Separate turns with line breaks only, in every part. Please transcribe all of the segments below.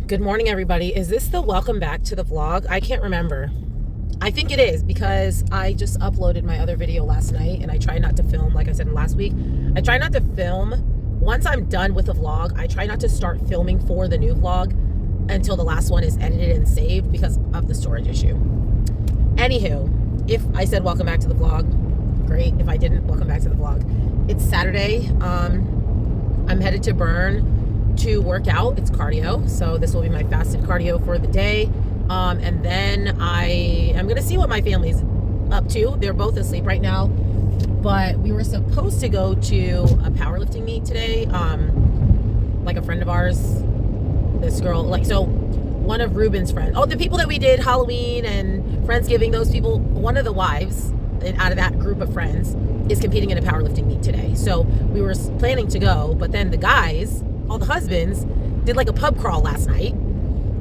Good morning, everybody. Is this the welcome back to the vlog? I can't remember. I think it is because I just uploaded my other video last night and I try not to film, like I said last week. I try not to film. Once I'm done with the vlog, I try not to start filming for the new vlog until the last one is edited and saved because of the storage issue. Anywho, if I said welcome back to the vlog, great. If I didn't, welcome back to the vlog. It's Saturday. I'm headed to Burn to work out. It's cardio, so this will be my fasted cardio for the day, and then I am gonna see what my family's up to. They're both asleep right now, but we were supposed to go to a powerlifting meet today, like a friend of ours, this girl, one of Reuben's friends, the people that we did Halloween and Friendsgiving, those people, one of the wives out of that group of friends is competing in a powerlifting meet today. So we were planning to go, but then the guys, all the husbands, did like a pub crawl last night.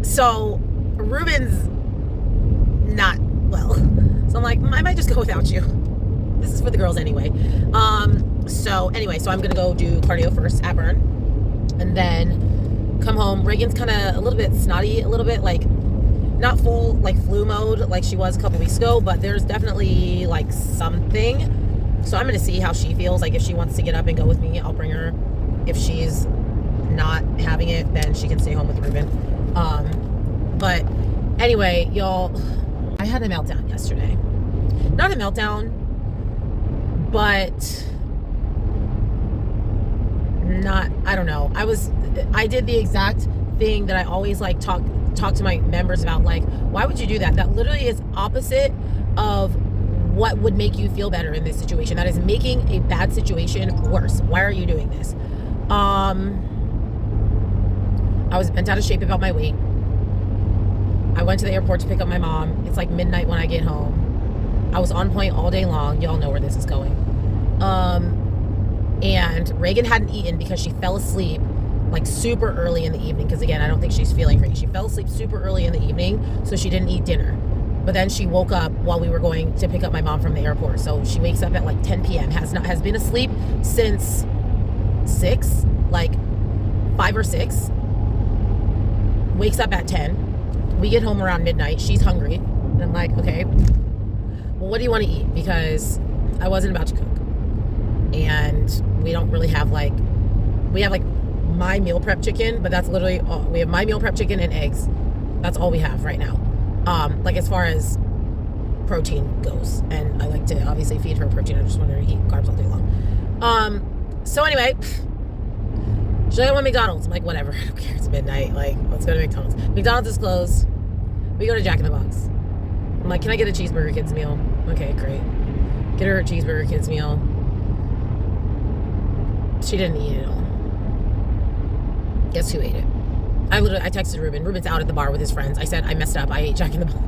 So Reuben's not well. So I'm like, I might just go without you. This is for the girls anyway. So I'm gonna go do cardio first at Burn and then come home. Reagan's kind of a little bit snotty, a little bit like not full like flu mode like she was a couple weeks ago, but there's definitely like something. So I'm gonna see how she feels. Like if she wants to get up and go with me, I'll bring her. If she's not having it, then she can stay home with Reuben. But anyway, y'all, I had a meltdown yesterday. Not a meltdown, but I don't know. I did the exact thing that I always like talk to my members about. Like, why would you do that? That literally is opposite of what would make you feel better in this situation. That is making a bad situation worse. Why are you doing this? I was bent out of shape about my weight. I went to the airport to pick up my mom. It's like midnight when I get home. I was on point all day long. Y'all know where this is going. And Reagan hadn't eaten because she fell asleep like super early in the evening. Because again, I don't think she's feeling great. She fell asleep super early in the evening, so she didn't eat dinner. But then she woke up while we were going to pick up my mom from the airport. So she wakes up at like 10 p.m. Has been asleep since 6, like 5 or 6. Wakes up at 10. We get home around midnight. She's hungry. And I'm like, okay, well, what do you want to eat? Because I wasn't about to cook. And we don't really have we have my meal prep chicken, but that's literally all. We have my meal prep chicken and eggs. That's all we have right now. As far as protein goes. And I like to obviously feed her protein. I just want her to eat carbs all day long. So anyway, she's like, I want McDonald's. I'm like, whatever. I don't care. It's midnight. Let's go to McDonald's. McDonald's is closed. We go to Jack in the Box. I'm like, can I get a cheeseburger kids meal? Okay, great. Get her a cheeseburger kids meal. She didn't eat it all. Guess who ate it? I texted Reuben. Reuben's out at the bar with his friends. I said, I messed up. I ate Jack in the Box.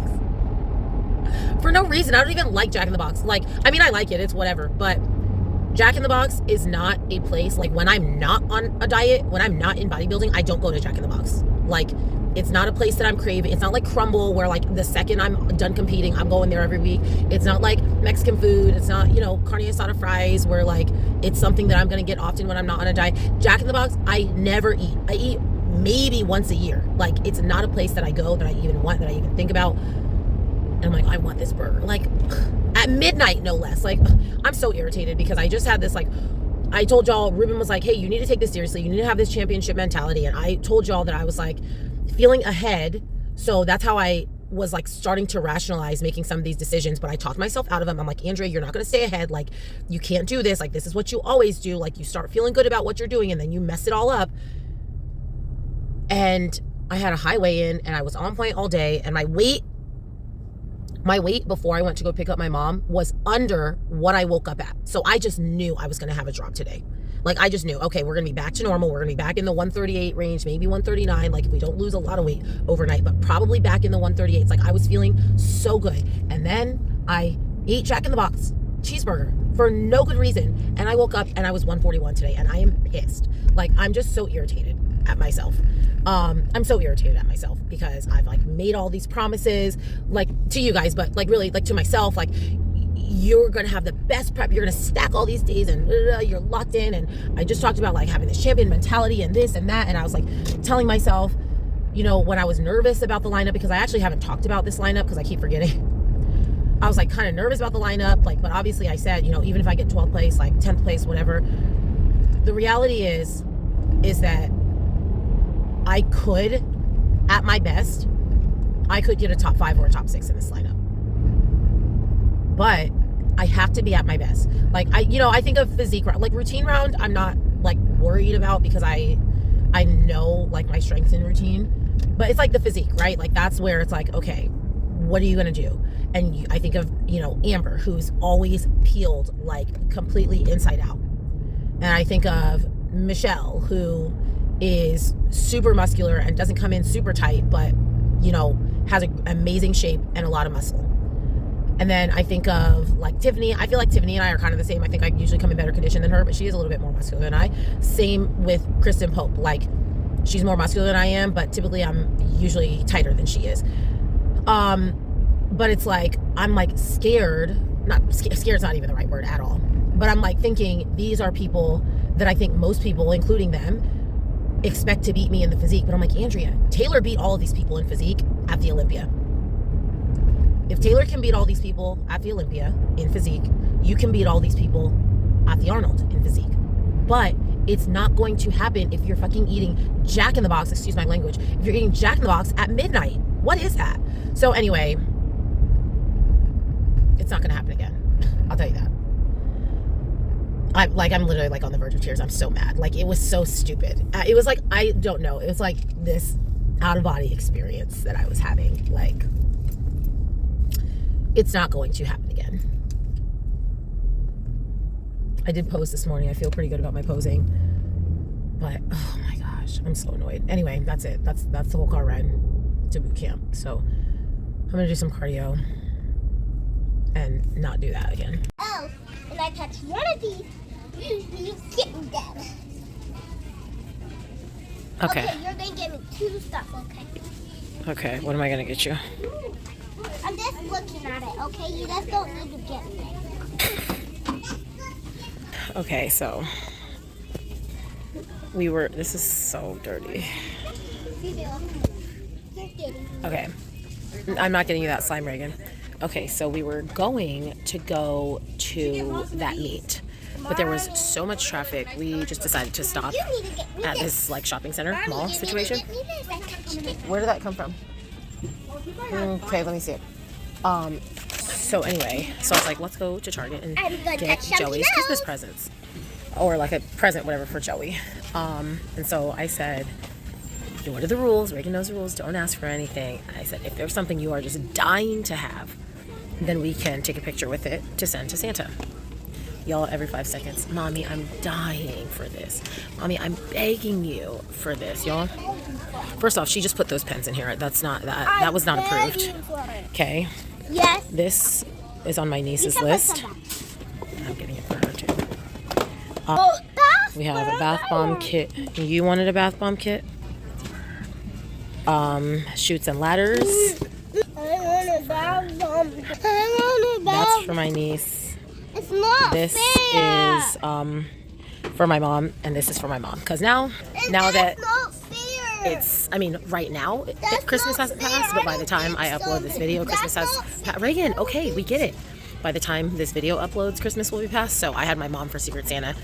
For no reason. I don't even like Jack in the Box. I like it. It's whatever. But Jack in the Box is not a place, when I'm not on a diet, when I'm not in bodybuilding, I don't go to Jack in the Box. It's not a place that I'm craving. It's not like Crumble where the second I'm done competing, I'm going there every week. It's not like Mexican food. It's not, carne asada fries where it's something that I'm going to get often when I'm not on a diet. Jack in the Box, I never eat. I eat maybe once a year. It's not a place that I go, that I even want, that I even think about. And I'm like, I want this burger. At midnight, no less. I'm so irritated because I just had this, I told y'all, Reuben was like, hey, you need to take this seriously. You need to have this championship mentality. And I told y'all that I was feeling ahead. So that's how I was starting to rationalize making some of these decisions. But I talked myself out of them. I'm like, Andrea, you're not going to stay ahead. You can't do this. This is what you always do. You start feeling good about what you're doing and then you mess it all up. And I had a high weigh-in and I was on point all day. And my weight before I went to go pick up my mom was under what I woke up at. So I just knew I was going to have a drop today. I just knew, okay, we're going to be back to normal. We're going to be back in the 138 range, maybe 139. If we don't lose a lot of weight overnight, but probably back in the 138s. I was feeling so good. And then I ate Jack in the Box cheeseburger for no good reason. And I woke up and I was 141 today and I am pissed. I'm just so irritated at myself. I'm so irritated at myself because I've made all these promises to you guys, but really to myself, you're going to have the best prep. You're going to stack all these days and you're locked in. And I just talked about having this champion mentality and this and that. And I was telling myself, you know, when I was nervous about the lineup, because I actually haven't talked about this lineup because I keep forgetting. I was like kind of nervous about the lineup, like, but obviously I said, you know, even if I get 12th place, like 10th place, whatever, the reality is that I could, at my best, I could get a top 5 or a top 6 in this lineup. But I have to be at my best. Like, I think of physique round, like routine round, I'm not like worried about because I know like my strengths in routine. But it's like the physique, right? Like that's where it's like, okay, what are you going to do? And I think of, you know, Amber, who's always peeled like completely inside out. And I think of Michelle, who is super muscular and doesn't come in super tight, but, you know, has an amazing shape and a lot of muscle. And then I think of like Tiffany. I feel like Tiffany and I are kind of the same. I think I usually come in better condition than her, but she is a little bit more muscular than I. Same with Kristen Pope. Like she's more muscular than I am, but typically I'm usually tighter than she is. But it's like, I'm like scared, scared's not even the right word at all. But I'm like thinking these are people that I think most people, including them, expect to beat me in the physique. But I'm like, Andrea, Taylor beat all of these people in physique at the Olympia. If Taylor can beat all these people at the Olympia in physique, you can beat all these people at the Arnold in physique. But it's not going to happen if you're fucking eating Jack in the Box, excuse my language, if you're eating Jack in the Box at midnight. What is that? So anyway, it's not going to happen again. I'll tell you that. I'm literally like on the verge of tears. I'm so mad. Like it was so stupid. It was like, I don't know. It was like this out of body experience that I was having. Like, it's not going to happen again. I did pose this morning. I feel pretty good about my posing. But, oh my gosh, I'm so annoyed. Anyway, that's it. That's the whole car ride to boot camp. So I'm going to do some cardio and not do that again.
Oh, and I touch one of these, you get me dead.
Okay.
Okay, you're going to give me 2 stuff, okay?
Okay, what am I going to get you?
I'm just looking at it, okay? You just don't need to get me.
Okay, so this is so dirty. Okay, I'm not getting you that slime, Reagan. Okay, so we were going to go to that meet, but there was so much traffic, we just decided to stop at this like shopping center, mall situation. Where did that come from? Okay, let me see it. So anyway, so I was like, let's go to Target and get Joey's Christmas presents. Or like a present, whatever, for Joey. And so I said, what are the rules? Reagan knows the rules. Don't ask for anything. I said, if there's something you are just dying to have, then we can take a picture with it to send to Santa. Y'all, every 5 seconds, Mommy, I'm dying for this. Mommy, I'm begging you for this, y'all. First off, she just put those pens in here. That's not, that was not approved. Okay.
Yes.
This is on my niece's list. I'm getting it for her too. We have a bath bomb kit. You wanted a bath bomb kit? Chutes and ladders.
I want a bath bomb.
That's for my niece.
It's not
This
fair.
is for my mom, and this is for my mom. Because now that
not fair.
it's, I mean, right now, Christmas hasn't passed, but by the time I upload this video, Christmas has passed. Reagan, okay, we get it. By the time this video uploads, Christmas will be past. So I had my mom for Secret Santa.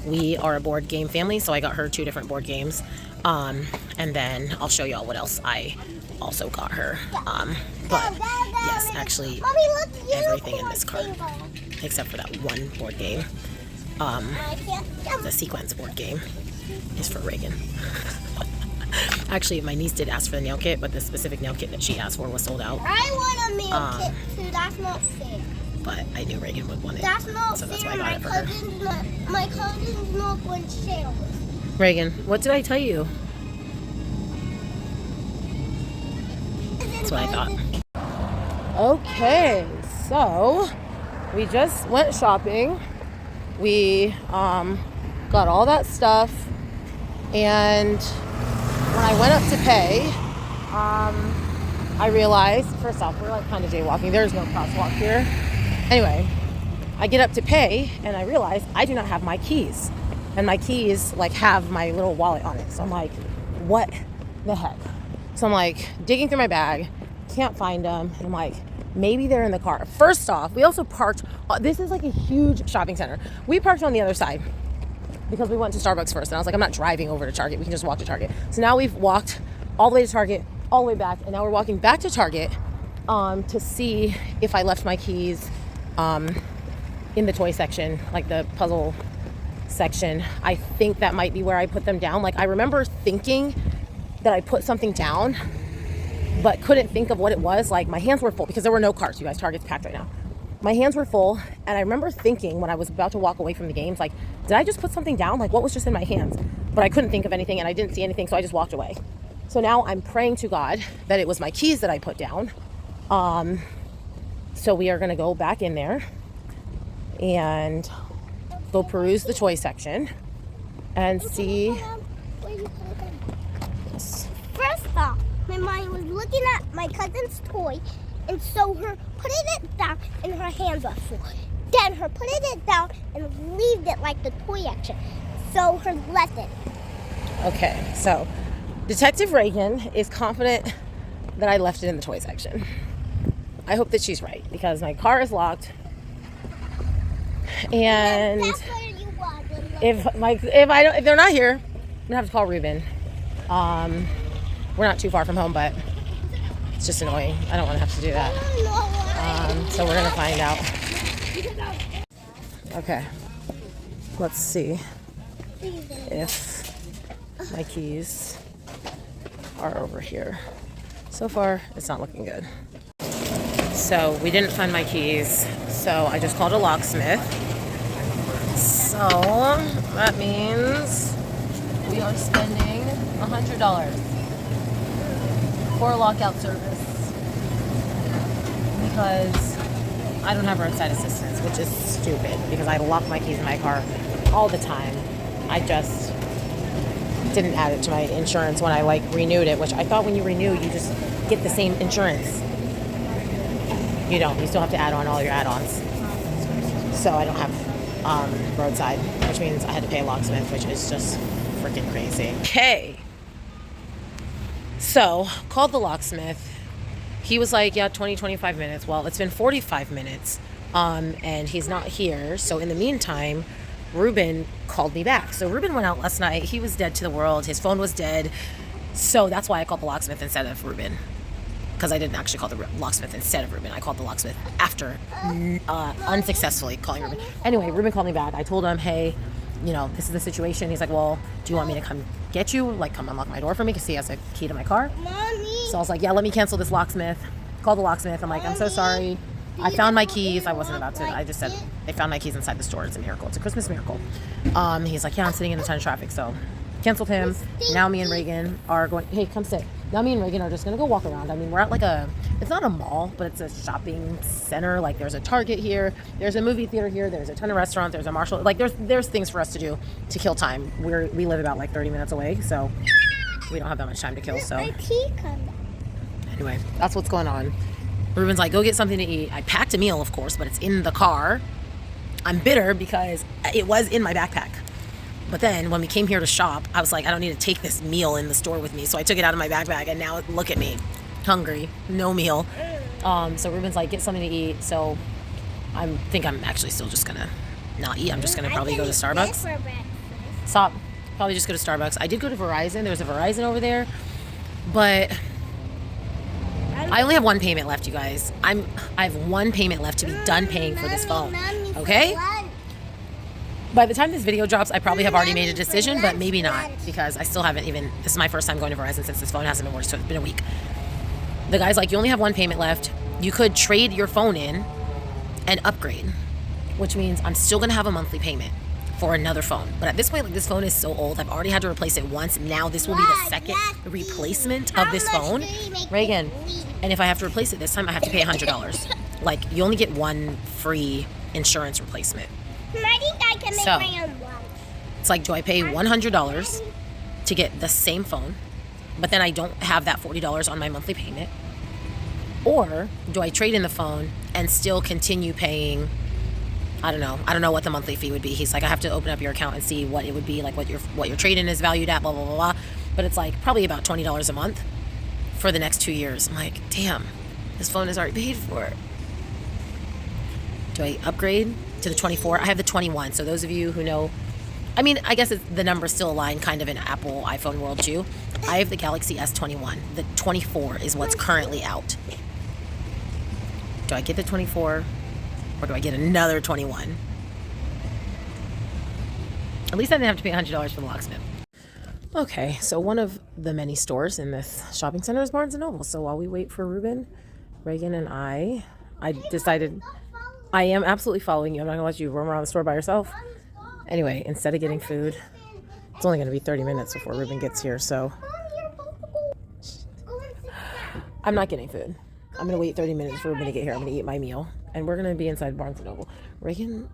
We are a board game family, so I got her 2 different board games. And then I'll show y'all what else I also got her. But yes, actually, everything in this cart, except for that one board game, the sequence board game, is for Reagan. Actually, my niece did ask for the nail kit, but the specific nail kit that she asked for was sold out.
I want a nail kit too. That's not fair.
But I knew Reagan would want it.
That's not
so
fair.
That's why I got it for her.
My cousin's not going to share with.
Reagan, what did I tell you? That's what I thought. Okay, so we just went shopping. We got all that stuff, and when I went up to pay, I realized, first off, we're like kind of jaywalking. There's no crosswalk here. Anyway, I get up to pay, and I realize I do not have my keys. And my keys like have my little wallet on it. So I'm like, what the heck? So I'm like digging through my bag, can't find them. And I'm like, maybe they're in the car. First off, we also parked. This is like a huge shopping center. We parked on the other side because we went to Starbucks first. And I was like, I'm not driving over to Target. We can just walk to Target. So now we've walked all the way to Target, all the way back. And now we're walking back to Target to see if I left my keys in the toy section, like the puzzle section. I think that might be where I put them down. Like, I remember thinking that I put something down, but couldn't think of what it was. Like, my hands were full because there were no carts, you guys. Target's packed right now. My hands were full, and I remember thinking when I was about to walk away from the games, like, did I just put something down? Like, what was just in my hands? But I couldn't think of anything, and I didn't see anything, so I just walked away. So now I'm praying to God that it was my keys that I put down. So we are going to go back in there and go peruse the toy section and see.
First off, my mom was looking at my cousin's toy and so her putting it down and her hands were full. Then her putting it down and leaved it like the toy action. So her left it.
Okay, so Detective Reagan is confident that I left it in the toy section. I hope that she's right because my car is locked. And
that's where you want them.
if they're not here, I'm gonna have to call Reuben. We're not too far from home, but it's just annoying. I don't want to have to do that. So we're gonna find out. Okay, let's see if my keys are over here. So far, it's not looking good. So we didn't find my keys, so I just called a locksmith. So that means we are spending $100 for a lockout service because I don't have roadside assistance, which is stupid because I lock my keys in my car all the time. I just didn't add it to my insurance when I renewed it, which I thought when you renew, you just get the same insurance. You don't. You still have to add on all your add-ons. So I don't have roadside, which means I had to pay a locksmith, which is just freaking crazy. Okay. So called the locksmith. He was like, yeah, 25 minutes. Well, it's been 45 minutes, and he's not here. So in the meantime, Reuben called me back. So Reuben went out last night. He was dead to the world. His phone was dead. So that's why I called the locksmith instead of Reuben. Because I didn't actually call the locksmith instead of Reuben. I called the locksmith after unsuccessfully calling Reuben. Anyway, Reuben called me back. I told him, hey, this is the situation. He's like, well, do you want me to come get you? Like, come unlock my door for me because he has a key to my car.
Mommy.
So I was like, yeah, let me cancel this locksmith. Call the locksmith. I'm like, I'm so sorry. I found my keys. I wasn't about to. I just said they found my keys inside the store. It's a miracle. It's a Christmas miracle. He's like, yeah, I'm sitting in a ton of traffic. So canceled him. Now me and Reagan are going, hey, come sit. Now me and Reagan are just going to go walk around. I mean, we're at it's not a mall, but it's a shopping center. Like, there's a Target here. There's a movie theater here. There's a ton of restaurants. There's a Marshall. Like, there's things for us to do to kill time. We live about 30 minutes away, so we don't have that much time to kill. So anyway, that's what's going on. Reuben's like, go get something to eat. I packed a meal, of course, but it's in the car. I'm bitter because it was in my backpack. But then when we came here to shop, I was like, I don't need to take this meal in the store with me. So I took it out of my backpack, and now look at me, hungry, no meal. So Reuben's like, get something to eat. So I think I'm actually still just gonna not eat. I'm just gonna probably go to Starbucks. Stop. Probably just go to Starbucks. I did go to Verizon. There's a Verizon over there, but I only have one payment left, you guys. I have one payment left to be done paying for this phone. Okay? By the time this video drops, I probably have already made a decision, but maybe not, because I still haven't this is my first time going to Verizon since this phone hasn't been working, so it's been a week. The guy's like, you only have one payment left. You could trade your phone in and upgrade, which means I'm still going to have a monthly payment for another phone. But at this point, this phone is so old. I've already had to replace it once. Now this will be the second replacement of this phone. Reagan, and if I have to replace it this time, I have to pay $100. Like, you only get one free insurance replacement.
I think I can make my own one.
It's like, do I pay $100 to get the same phone, but then I don't have that $40 on my monthly payment? Or do I trade in the phone and still continue paying, I don't know what the monthly fee would be. He's like, I have to open up your account and see what it would be, like what your trade-in is valued at, blah, blah, blah, blah. but it's like probably about $20 a month for the next 2 years. I'm like, damn, this phone is already paid for. Do I upgrade to the 24? I have the 21. So those of you who know, I mean, I guess the numbers still align kind of in Apple iPhone world too. I have the Galaxy S21. The 24 is what's currently out. Do I get the 24 or do I get another 21? At least I didn't have to pay $100 for the locksmith. Okay, so one of the many stores in this shopping center is Barnes & Noble. So while we wait for Reuben, Reagan and I decided I am absolutely following you. I'm not going to let you roam around the store by yourself. Anyway, instead of getting food, it's only going to be 30 minutes before Reuben gets here. So I'm not getting food. I'm going to wait 30 minutes for Reuben to get here. I'm going to eat my meal. And we're going to be inside Barnes & Noble. Reagan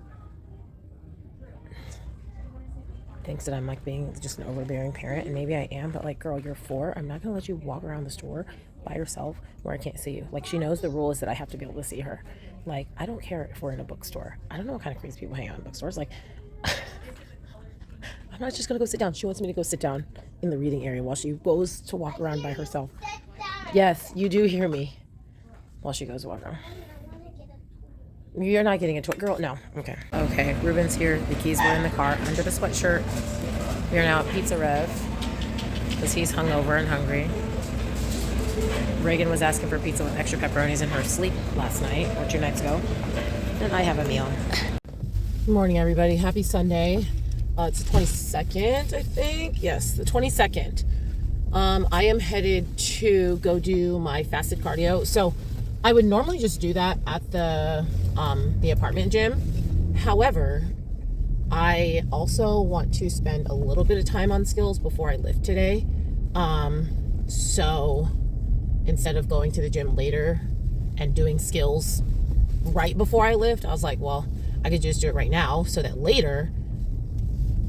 thinks that I'm like being just an overbearing parent, and maybe I am, but like, girl, you're 4. I'm not gonna let you walk around the store by yourself where I can't see you. Like, she knows the rule is that I have to be able to see her. Like, I don't care if we're in a bookstore. I don't know what kind of crazy people hang out in bookstores. Like, I'm not just gonna go sit down. She wants me to go sit down in the reading area while she goes to walk around by herself. Yes, you do hear me. While she goes to walk around. You're not getting a toy, girl. No. Okay. Reuben's here. The keys were in the car under the sweatshirt. We are now at Pizza Rev because he's hungover and hungry. Reagan was asking for pizza with extra pepperonis in her sleep last night or 2 nights ago, and I have a meal. Good morning, everybody. Happy Sunday. It's the 22nd, I think. Yes, the 22nd. I am headed to go do my fasted cardio. So I would normally just do that at the apartment gym. However, I also want to spend a little bit of time on skills before I lift today. So instead of going to the gym later and doing skills right before I lift, I was like, well, I could just do it right now so that later,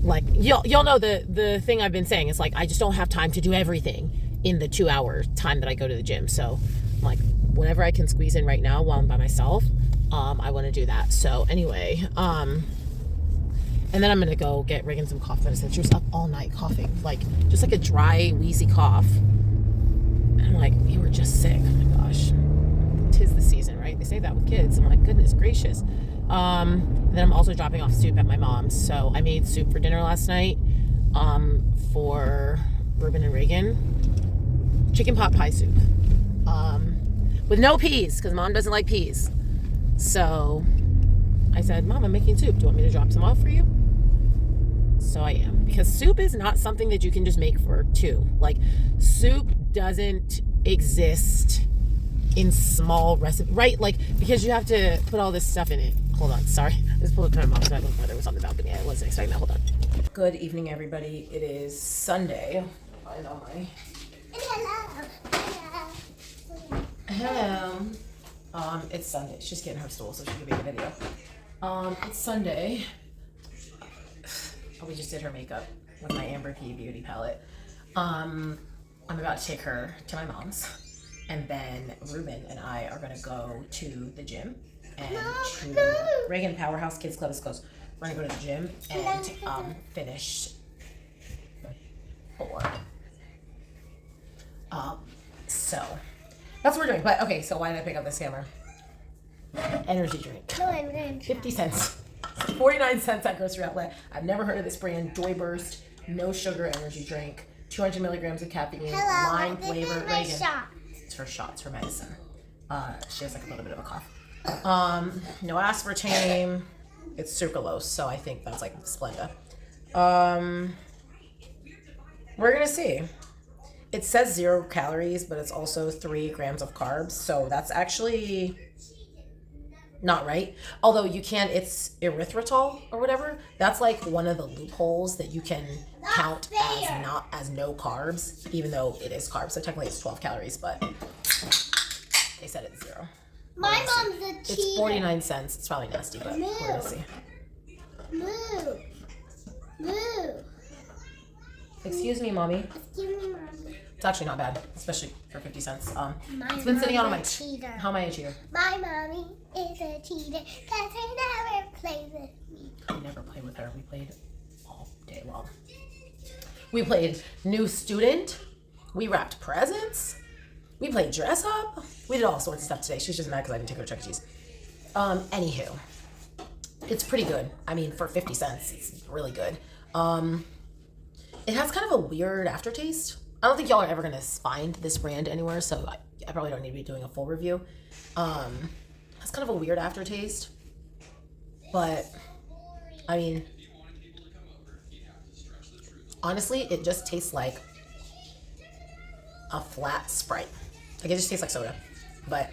like, y'all know the thing I've been saying. It's like, I just don't have time to do everything in the 2-hour time that I go to the gym. So I'm like, whenever I can squeeze in right now while I'm by myself, I want to do that. So anyway, and then I'm going to go get Reagan some cough medicine. She was up all night coughing, like just like a dry, wheezy cough. And I'm like, you were just sick. Oh my gosh. 'Tis the season, right? They say that with kids. I'm like, goodness gracious. And then I'm also dropping off soup at my mom's. So I made soup for dinner last night, for Reuben and Reagan. Chicken pot pie soup. With no peas, because Mom doesn't like peas. So I said, Mom, I'm making soup. Do you want me to drop some off for you? So I am. Because soup is not something that you can just make for 2. Like, soup doesn't exist in small recipes, right? Like, because you have to put all this stuff in it. Hold on, sorry. I just pulled up to my mom's so I looked whether it was on the balcony. I wasn't expecting that. Hold on. Good evening, everybody. It is Sunday. Find all my... Hello. It's Sunday. She's getting her stool so she can make a video. It's Sunday. We just did her makeup with my Amber P Beauty palette. I'm about to take her to my mom's, and then Reuben and I are gonna go to the gym and to Reagan Powerhouse Kids Club is closed. We're gonna go to the gym and finish 4. So that's what we're doing. But okay, so why did I pick up this camera? Energy drink. 50 cents. 49 cents at grocery outlet. I've never heard of this brand. Joy Burst, no sugar energy drink. 200 milligrams of caffeine. Lime flavor. Reagan. It's her shots, her medicine. She has like a little bit of a cough. No aspartame. It's sucralose, so I think that's like Splenda. We're gonna see. It says 0 calories, but it's also 3 grams of carbs. So that's actually not right. Although you can, it's erythritol or whatever. That's like one of the loopholes that you can count as no carbs, even though it is carbs. So technically it's 12 calories, but they said it's 0.
My mom's a cheater.
It's 49 cents. It's probably nasty, but we're gonna see.
Moo.
Excuse me, Mommy.
Excuse me, Mommy.
It's actually not bad, especially for 50 cents.
My
It's been sitting out on my...
cheater.
How am I a cheater?
My mommy is a cheater because she never plays with me.
We never played with her. We played all day long. We played New Student. We wrapped presents. We played dress up. We did all sorts of stuff today. She's just mad because I didn't take her to Chuck E. Cheese. Anywho, it's pretty good. I mean, for 50 cents, it's really good. It has kind of a weird aftertaste. I don't think y'all are ever going to find this brand anywhere, so I probably don't need to be doing a full review. It's kind of a weird aftertaste, but I mean, honestly, it just tastes like a flat Sprite. Like, it just tastes like soda, but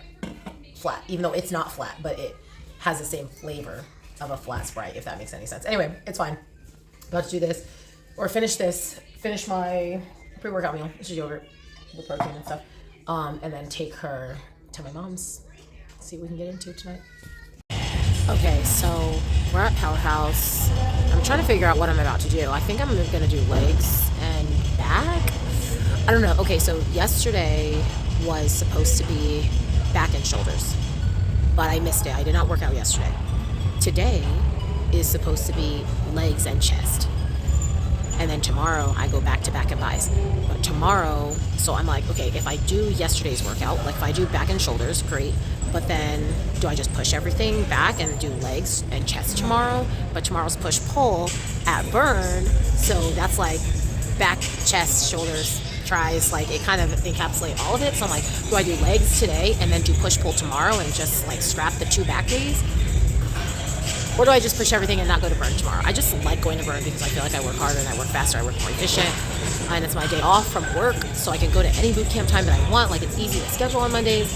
flat, even though it's not flat, but it has the same flavor of a flat Sprite, if that makes any sense. Anyway, it's fine. About to do this, or finish my pre-workout meal, which is yogurt with protein and stuff, and then take her to my mom's, see what we can get into tonight. Okay, so we're at Powerhouse. I'm trying to figure out what I'm about to do. I think I'm gonna do legs and back. I don't know. Okay, so yesterday was supposed to be back and shoulders, but I missed it. I did not work out yesterday. Today is supposed to be legs and chest. And then tomorrow I go back to back and buys. But tomorrow, so I'm like, okay, if I do yesterday's workout, like if I do back and shoulders, great. But then do I just push everything back and do legs and chest tomorrow? But tomorrow's push-pull at Burn. So that's like back, chest, shoulders, tries, like it kind of encapsulate all of it. So I'm like, do I do legs today and then do push-pull tomorrow and just like scrap the 2 back days? Or do I just push everything and not go to Burn tomorrow? I just like going to Burn because I feel like I work harder and I work faster, I work more efficient. And it's my day off from work, so I can go to any boot camp time that I want. Like, it's easy to schedule on Mondays.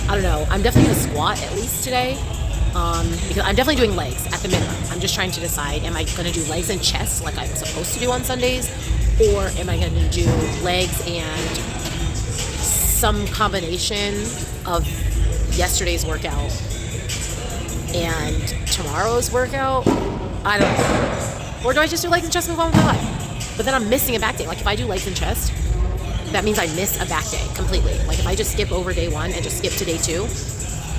I don't know. I'm definitely going to squat at least today, because I'm definitely doing legs at the minimum. I'm just trying to decide, am I going to do legs and chest like I'm supposed to do on Sundays? Or am I going to do legs and some combination of yesterday's workout and tomorrow's workout? I don't know. Or do I just do legs and chest and move on with my life? But then I'm missing a back day. Like, if I do legs and chest, that means I miss a back day completely. Like, if I just skip over day 1 and just skip to day 2,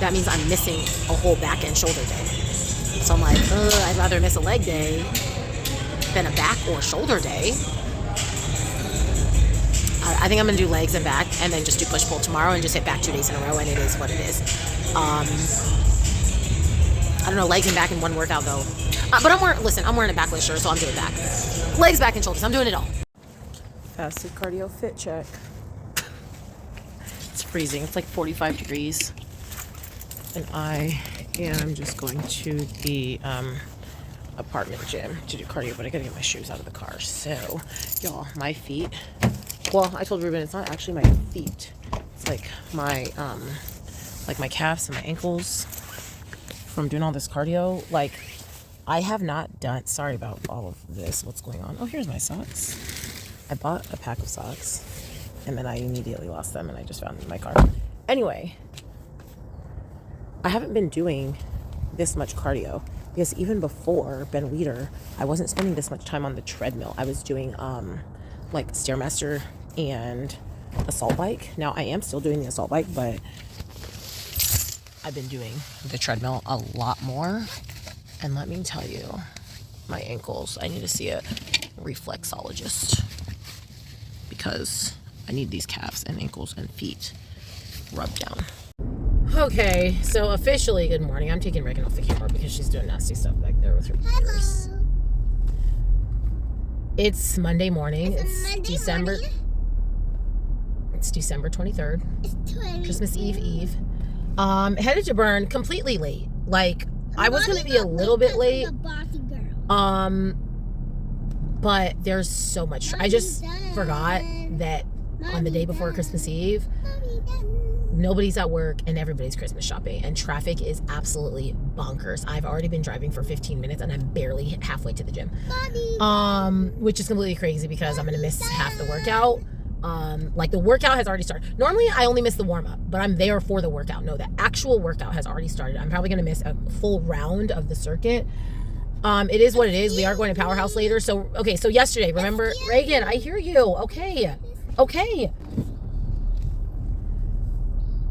that means I'm missing a whole back and shoulder day. So I'm like, I'd rather miss a leg day than a back or shoulder day. I think I'm going to do legs and back and then just do push-pull tomorrow and just hit back 2 days in a row, and it is what it is. I don't know, legs and back in one workout though. But I'm wearing a backless shirt, so I'm doing back. Legs, back, and shoulders. I'm doing it all. Fasted cardio fit check. It's freezing. It's like 45 degrees. And I am just going to the apartment gym to do cardio, but I gotta get my shoes out of the car. So, y'all, my feet. Well, I told Reuben it's not actually my feet. It's like my calves and my ankles from doing all this cardio. Like, I have not done, sorry about all of this, what's going on. Oh, here's my socks. I bought a pack of socks and then I immediately lost them and I just found them in my car. Anyway, I haven't been doing this much cardio because even before Ben Weeder, I wasn't spending this much time on the treadmill. I was doing like Stairmaster and assault bike. Now I am still doing the assault bike, but I've been doing the treadmill a lot more. And let me tell you, my ankles, I need to see a reflexologist because I need these calves and ankles and feet rubbed down. Okay, so officially, good morning. I'm taking Reagan off the camera because she's doing nasty stuff back there with her ears. It's Monday morning. It's December 23rd. It's Christmas Eve. Headed to Burn completely late. Like, I was going to be a little bit late. But there's so much. I just forgot that on the day before Christmas Eve, nobody's at work and everybody's Christmas shopping, and traffic is absolutely bonkers. I've already been driving for 15 minutes and I'm barely halfway to the gym. Which is completely crazy because I'm going to miss half the workout. Like, the workout has already started. Normally I only miss the warm-up, but I'm there for the workout. No, the actual workout has already started. I'm probably going to miss a full round of the circuit. It is what it is. We are going to Powerhouse later. So, okay, so yesterday, remember, Reagan, I hear you. Okay.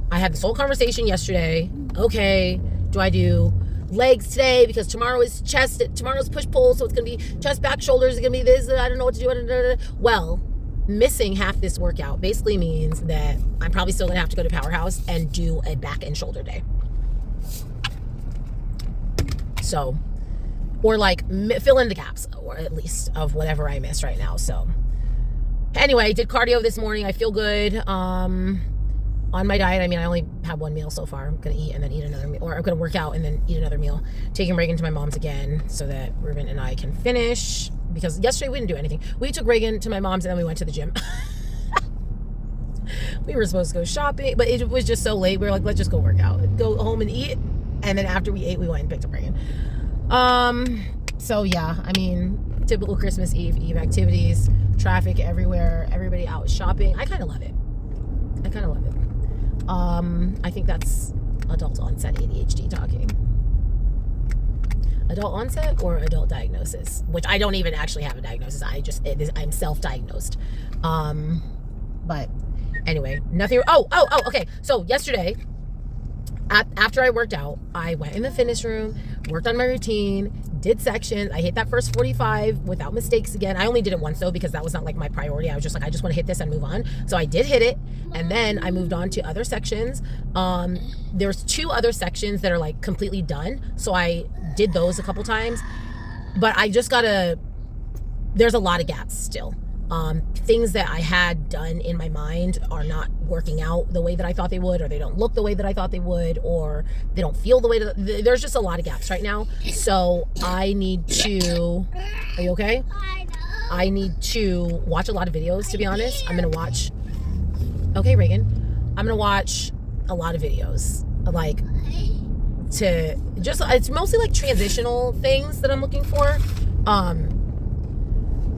I had this whole conversation yesterday. Okay, do I do legs today because tomorrow is chest, tomorrow's push-pull, so it's going to be chest, back, shoulders, it's going to be this, I don't know what to do. Well, missing half this workout basically means that I'm probably still going to have to go to Powerhouse and do a back and shoulder day. So, or like fill in the gaps, or at least of whatever I missed right now. So anyway, did cardio this morning. I feel good. On my diet, I mean, I only had one meal so far. I'm going to eat and then eat another meal, or I'm going to work out and then eat another meal. Taking Reagan to my mom's again so that Reuben and I can finish, because yesterday we didn't do anything. We took Reagan to my mom's and then we went to the gym. We were supposed to go shopping, but it was just so late. We were like, let's just go work out, go home and eat. And then after we ate, we went and picked up Reagan. So yeah, I mean, typical Christmas Eve activities, traffic everywhere, everybody out shopping. I kind of love it. I think that's adult onset ADHD talking. Adult onset or adult diagnosis, which I don't even actually have a diagnosis. I'm self-diagnosed. But anyway, nothing. Okay. So yesterday, after I worked out, I went in the fitness room, worked on my routine, did sections. I hit that first 45 without mistakes again. I only did it once though, because that was not like my priority. I was just like, I just want to hit this and move on. So I did hit it. And then I moved on to other sections. There's 2 other sections that are like completely done. So I did those a couple times, but there's a lot of gaps still. Things that I had done in my mind are not working out the way that I thought they would, or they don't look the way that I thought they would, or they don't feel the way that there's just a lot of gaps right now. So I need to, are you okay? I need to watch a lot of videos, to be honest. I'm going to watch, okay, Reagan, I'm going to watch a lot of videos, like it's mostly like transitional things that I'm looking for.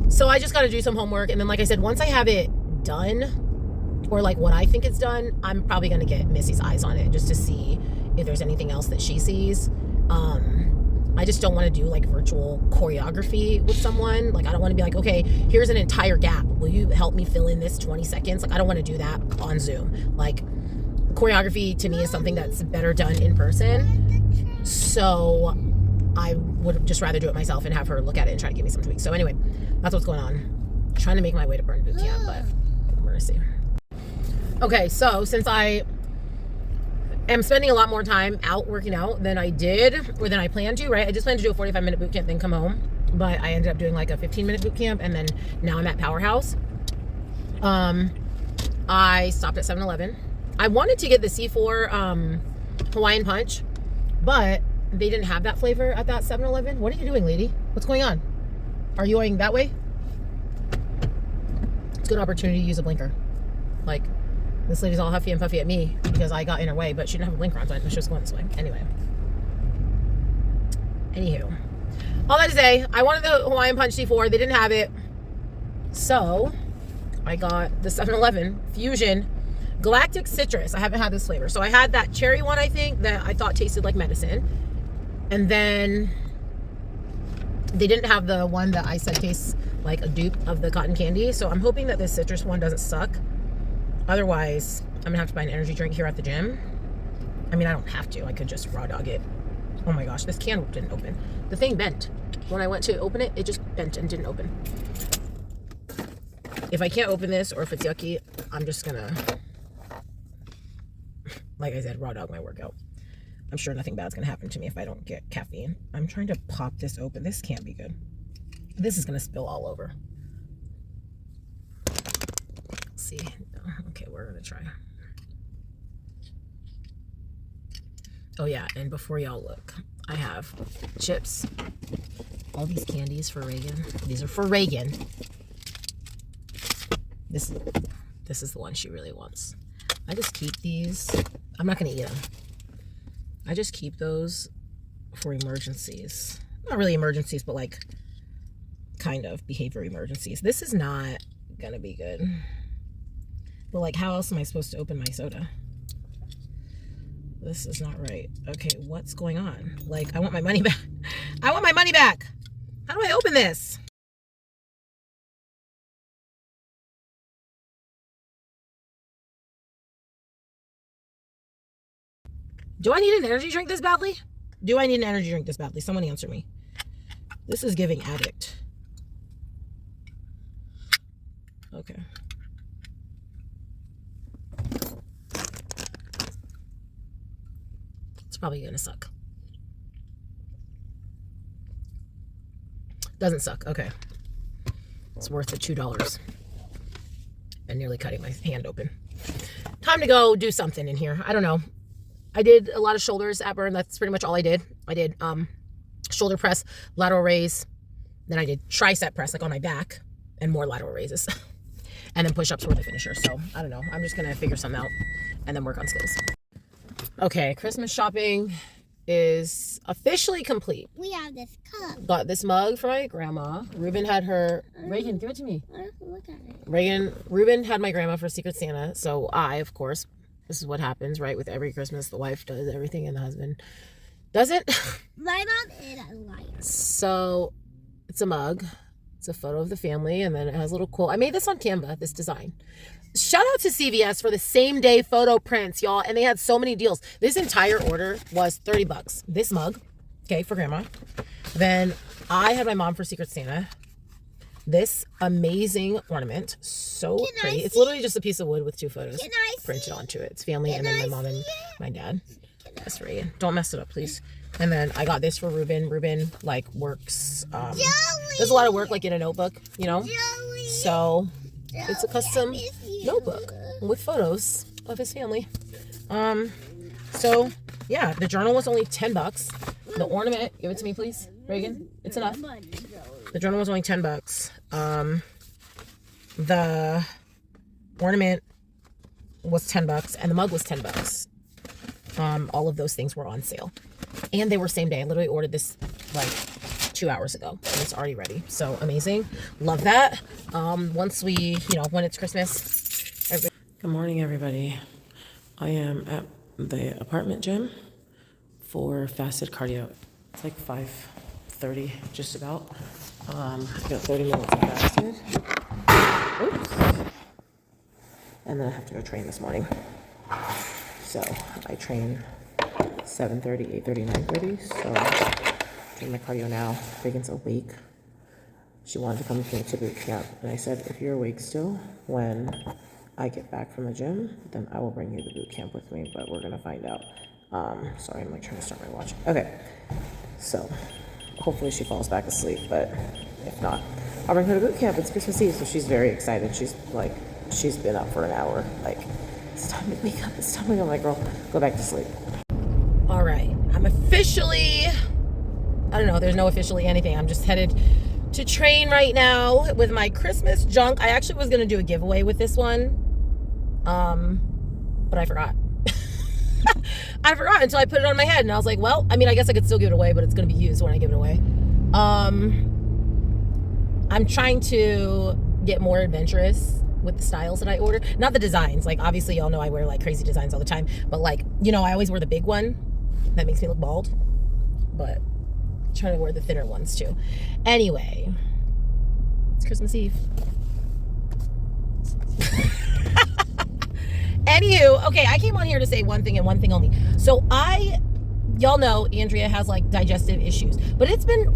So I just got to do some homework. And then, like I said, once I have it done, or like what I think it's done, I'm probably going to get Missy's eyes on it just to see if there's anything else that she sees. I just don't want to do like virtual choreography with someone. Like, I don't want to be like, okay, here's an entire gap. Will you help me fill in this 20 seconds? Like, I don't want to do that on Zoom. Like, choreography to me is something that's better done in person. So I would just rather do it myself and have her look at it and try to give me some tweaks. So anyway, that's what's going on. I'm trying to make my way to Burn Boot Camp, but we're gonna see. Okay, so since I am spending a lot more time out working out than I did, or than I planned to, right? I just planned to do a 45-minute boot camp, then come home. But I ended up doing like a 15-minute boot camp, and then now I'm at Powerhouse. I stopped at 7-Eleven. I wanted to get the C4 Hawaiian Punch, but they didn't have that flavor at that 7-Eleven. What are you doing, lady? What's going on? Are you going that way? It's a good opportunity to use a blinker. Like, this lady's all huffy and puffy at me because I got in her way, but she didn't have a blinker on, so she was going this way. Anyway. Anywho. All that to say, I wanted the Hawaiian Punch C4. They didn't have it. So, I got the 7-Eleven Fusion Galactic Citrus. I haven't had this flavor. So, I had that cherry one, I think, that I thought tasted like medicine. And then they didn't have the one that I said tastes like a dupe of the cotton candy. So I'm hoping that this citrus one doesn't suck. Otherwise, I'm going to have to buy an energy drink here at the gym. I mean, I don't have to. I could just raw dog it. Oh my gosh, this can didn't open. The thing bent. When I went to open it, it just bent and didn't open. If I can't open this, or if it's yucky, I'm just going to, like I said, raw dog my workout. I'm sure nothing bad's going to happen to me if I don't get caffeine. I'm trying to pop this open. This can't be good. This is going to spill all over. Let's see. Okay, we're going to try. Oh, yeah. And before y'all look, I have chips. All these candies for Reagan. These are for Reagan. This is the one she really wants. I just keep these. I'm not going to eat them. I just keep those for emergencies. Not really emergencies, but like kind of behavior emergencies. This is not gonna be good. But like, how else am I supposed to open my soda? This is not right. Okay, what's going on? Like, I want my money back. I want my money back. How do I open this? Do I need an energy drink this badly? Do I need an energy drink this badly? Someone answer me. This is giving addict. Okay. It's probably gonna suck. Doesn't suck. Okay. It's worth the $2. And nearly cutting my hand open. Time to go do something in here. I don't know. I did a lot of shoulders at Burn. That's pretty much all I did. I did shoulder press, lateral raise. Then I did tricep press, like on my back, and more lateral raises. And then push-ups were the finisher. So, I don't know. I'm just going to figure something out and then work on skills. Okay, Christmas shopping is officially complete.
We have this cup.
Got this mug for my grandma. Reuben had her... Reagan, give it to me.
Look at it.
Reuben had my grandma for Secret Santa. So I, of course, this is what happens, right? With every Christmas, the wife does everything and the husband doesn't.
My mom is a liar.
So it's a mug. It's a photo of the family, and then it has a little quote. I made this on Canva, this design. Shout out to CVS for the same day photo prints, y'all. And they had so many deals. This entire order was $30. This mug, okay, for grandma. Then I had my mom for Secret Santa. This amazing ornament, so pretty. It's literally just a piece of wood with 2 photos printed onto it. It's family, and then my mom and my dad. That's Reagan. Don't mess it up, please. And then I got this for Reuben. Reuben, like, works, does a lot of work, like, in a notebook, you know? So it's a custom notebook with photos of his family. So yeah, the journal was only $10. The ornament, give it to me, please, Reagan. It's enough. The journal was only $10. The ornament was $10, and the mug was $10. All of those things were on sale, and they were same day. I literally ordered this like 2 hours ago, and it's already ready. So amazing, love that. Once we, when it's Christmas. Good morning, everybody. I am at the apartment gym for fasted cardio. It's like 5:30, just about. I got 30 minutes of fasted. Oops. And then I have to go train this morning. So I train 7:30, 8:30, 9:30. So I'm doing my cardio now. Reagan's awake. She wanted to come to boot camp, and I said, if you're awake still when I get back from the gym, then I will bring you to boot camp with me, but we're gonna find out. Sorry, I'm like trying to start my watch. Okay, so hopefully she falls back asleep, but if not, I'll bring her to boot camp. It's Christmas Eve, so she's very excited. She's been up for an hour. Like, it's time to wake up. It's time to wake up. I'm like, girl, go back to sleep. All right, I'm officially, I don't know, there's no officially anything. I'm just headed to train right now with my Christmas junk. I actually was gonna do a giveaway with this one, but I forgot. I forgot until I put it on my head, and I was like, well, I mean, I guess I could still give it away, but it's gonna be used when I give it away. I'm trying to get more adventurous with the styles that I order. Not the designs. Like, obviously, y'all know I wear, like, crazy designs all the time. But, like, I always wear the big one. That makes me look bald. But I'm trying to wear the thinner ones, too. Anyway. It's Christmas Eve. Anywho, okay, I came on here to say one thing and one thing only. So y'all know Andrea has like digestive issues, but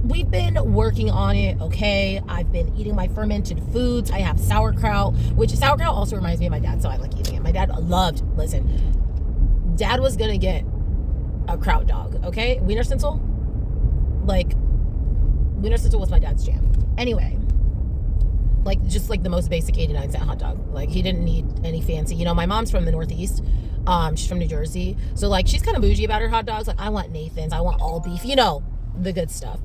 we've been working on it, okay? I've been eating my fermented foods. I have sauerkraut, which sauerkraut also reminds me of my dad, so I like eating it. My dad Dad was gonna get a kraut dog, okay? Wiener Schnitzel? Like, Wiener Schnitzel was my dad's jam. Anyway, like, just like the most basic 89-cent hot dog. Like, he didn't need any fancy. My mom's from the Northeast. She's from New Jersey. So, like, she's kind of bougie about her hot dogs. Like, I want Nathan's. I want all beef. The good stuff.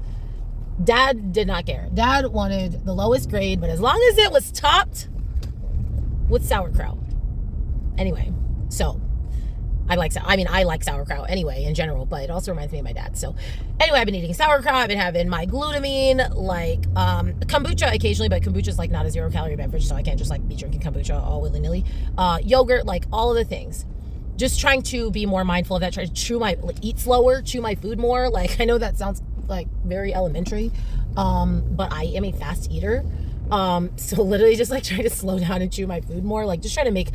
Dad did not care. Dad wanted the lowest grade, but as long as it was topped with sauerkraut. Anyway, so I like sauerkraut anyway in general, but it also reminds me of my dad. So anyway, I've been eating sauerkraut. I've been having my glutamine, like kombucha occasionally, but kombucha is like not a 0-calorie beverage, so I can't just like be drinking kombucha all willy-nilly. Yogurt, like all of the things. Just trying to be more mindful of that. Try to eat slower, chew my food more. Like, I know that sounds like very elementary, but I am a fast eater. So literally just like trying to slow down and chew my food more. Like, just trying to make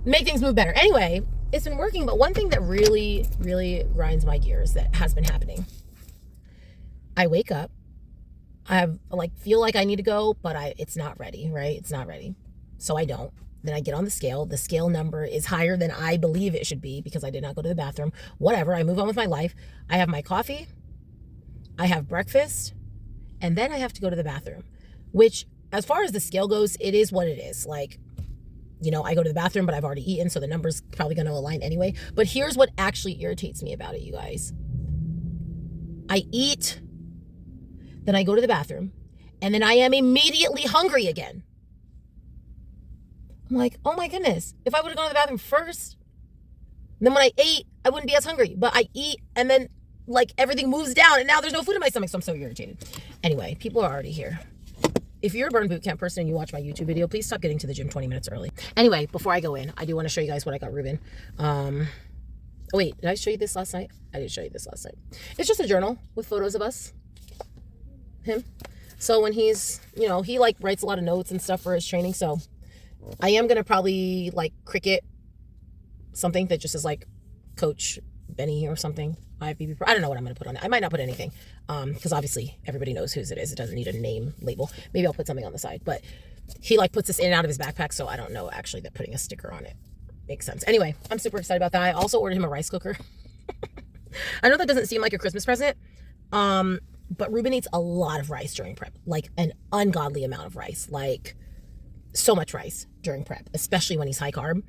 things move better. Anyway, it's been working. But one thing that really, really grinds my gears that has been happening. I wake up, I have feel like I need to go, but it's not ready, right? It's not ready. So I don't. Then I get on the scale. The scale number is higher than I believe it should be because I did not go to the bathroom. Whatever. I move on with my life. I have my coffee. I have breakfast. And then I have to go to the bathroom, which as far as the scale goes, it is what it is. Like, you know, I go to the bathroom, but I've already eaten, so the number's probably going to align anyway. But here's what actually irritates me about it, you guys. I eat, then I go to the bathroom, and then I am immediately hungry again. I'm like, oh my goodness, if I would have gone to the bathroom first, then when I ate, I wouldn't be as hungry. But I eat, and then everything moves down, and now there's no food in my stomach, so I'm so irritated. Anyway, people are already here. If you're a burn boot camp person and you watch my YouTube video, please stop getting to the gym 20 minutes early. Anyway, before I go in, I do want to show you guys what I got Reuben. Oh wait, did I show you this last night? I did show you this last night. It's just a journal with photos of us. Him. So when he's, you know, he writes a lot of notes and stuff for his training. So I am going to probably Cricut something that just is Coach Benny or something. I don't know what I'm going to put on it. I might not put anything because obviously everybody knows whose it is. It doesn't need a name label. Maybe I'll put something on the side. But he puts this in and out of his backpack, so I don't know actually that putting a sticker on it makes sense. Anyway, I'm super excited about that. I also ordered him a rice cooker. I know that doesn't seem like a Christmas present, but Reuben eats a lot of rice during prep, an ungodly amount of rice, so much rice during prep, especially when he's high carb.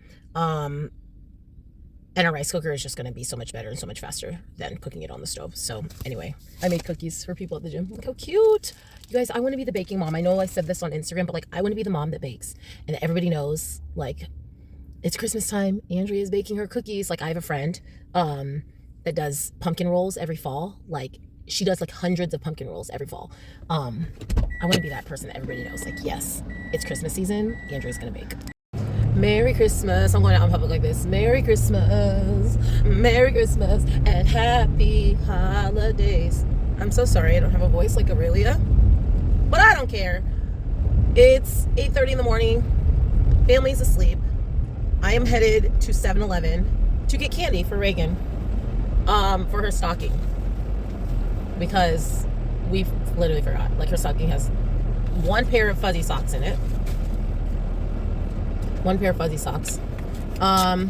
And a rice cooker is just going to be so much better and so much faster than cooking it on the stove. So anyway, I made cookies for people at the gym. Look how cute. You guys, I want to be the baking mom. I know I said this on Instagram, but I want to be the mom that bakes. And everybody knows, it's Christmas time. Andrea is baking her cookies. I have a friend that does pumpkin rolls every fall. She does hundreds of pumpkin rolls every fall. I want to be that person that everybody knows. Yes, it's Christmas season. Andrea's going to bake. Merry Christmas. I'm going out in public like this. Merry Christmas. Merry Christmas and happy holidays. I'm so sorry I don't have a voice like Aurelia, but I don't care. It's 8:30 in the morning. Family's asleep. I am headed to 7-Eleven to get candy for Reagan for her stocking because we literally forgot. Her stocking has one pair of fuzzy socks in it. One pair of fuzzy socks. And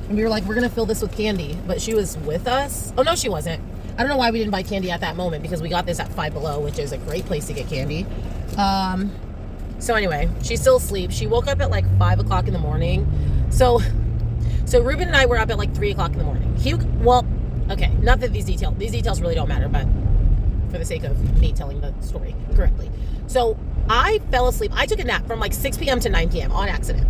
we were we're going to fill this with candy. But she was with us. Oh, no, she wasn't. I don't know why we didn't buy candy at that moment because we got this at Five Below, which is a great place to get candy. So anyway, she's still asleep. She woke up at 5 o'clock in the morning. So Reuben and I were up at 3 o'clock in the morning. Okay, not that these details really don't matter, but for the sake of me telling the story correctly. So I fell asleep. I took a nap from 6 p.m. to 9 p.m. on accident.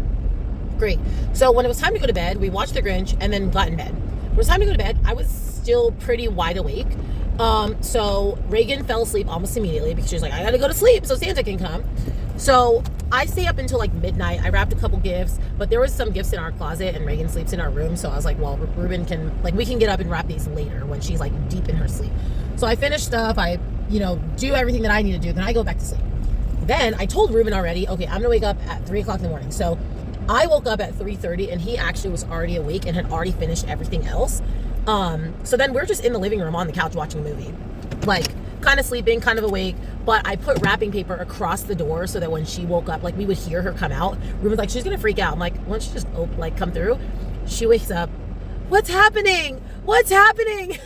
Great. So when it was time to go to bed, we watched The Grinch and then got in bed. When it was time to go to bed, I was still pretty wide awake. So Reagan fell asleep almost immediately because she was I gotta go to sleep so Santa can come. So I stay up until midnight. I wrapped a couple gifts, but there was some gifts in our closet and Reagan sleeps in our room. So I was well, Reuben can, we can get up and wrap these later when she's deep in her sleep. So I finished stuff. I, do everything that I need to do. Then I go back to sleep. Then I told Reuben already, okay, I'm gonna wake up at 3 o'clock in the morning. So I woke up at 3:30 and he actually was already awake and had already finished everything else. So then we're just in the living room on the couch watching a movie, kind of sleeping, kind of awake. But I put wrapping paper across the door so that when she woke up, we would hear her come out. Reuben's she's gonna freak out. I'm why don't you just come through? She wakes up. What's happening? What's happening?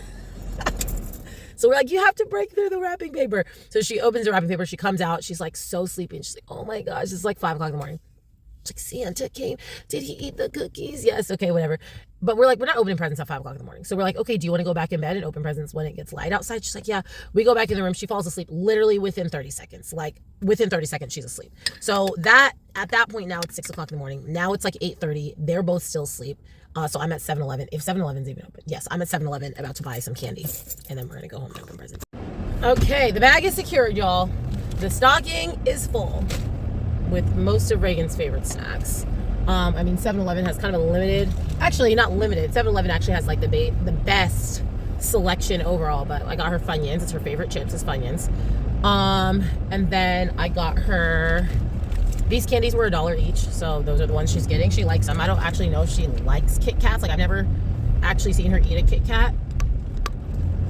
So we're you have to break through the wrapping paper. So she opens the wrapping paper. She comes out. She's so sleepy. And she's oh my gosh, it's 5 o'clock in the morning. She's Santa came. Did he eat the cookies? Yes. Okay, whatever. But we're we're not opening presents at 5 o'clock in the morning. So we're okay, do you want to go back in bed and open presents when it gets light outside? She's yeah. We go back in the room. She falls asleep literally within 30 seconds. Within 30 seconds, she's asleep. So at that point now it's 6 o'clock in the morning. Now it's 8:30. They're both still asleep. So I'm at 7-Eleven. If 7-Eleven's even open. Yes, I'm at 7-Eleven about to buy some candy. And then we're going to go home and open presents. Okay, the bag is secured, y'all. The stocking is full with most of Reagan's favorite snacks. 7-Eleven has kind of a limited, actually not limited. 7-Eleven actually has the best selection overall, but I got her Funyuns. It's her favorite chips is Funyuns. And then I got her These candies were $1 each, so those are the ones she's getting. She likes them. I don't actually know if she likes Kit Kats. Like, I've never actually seen her eat a Kit Kat,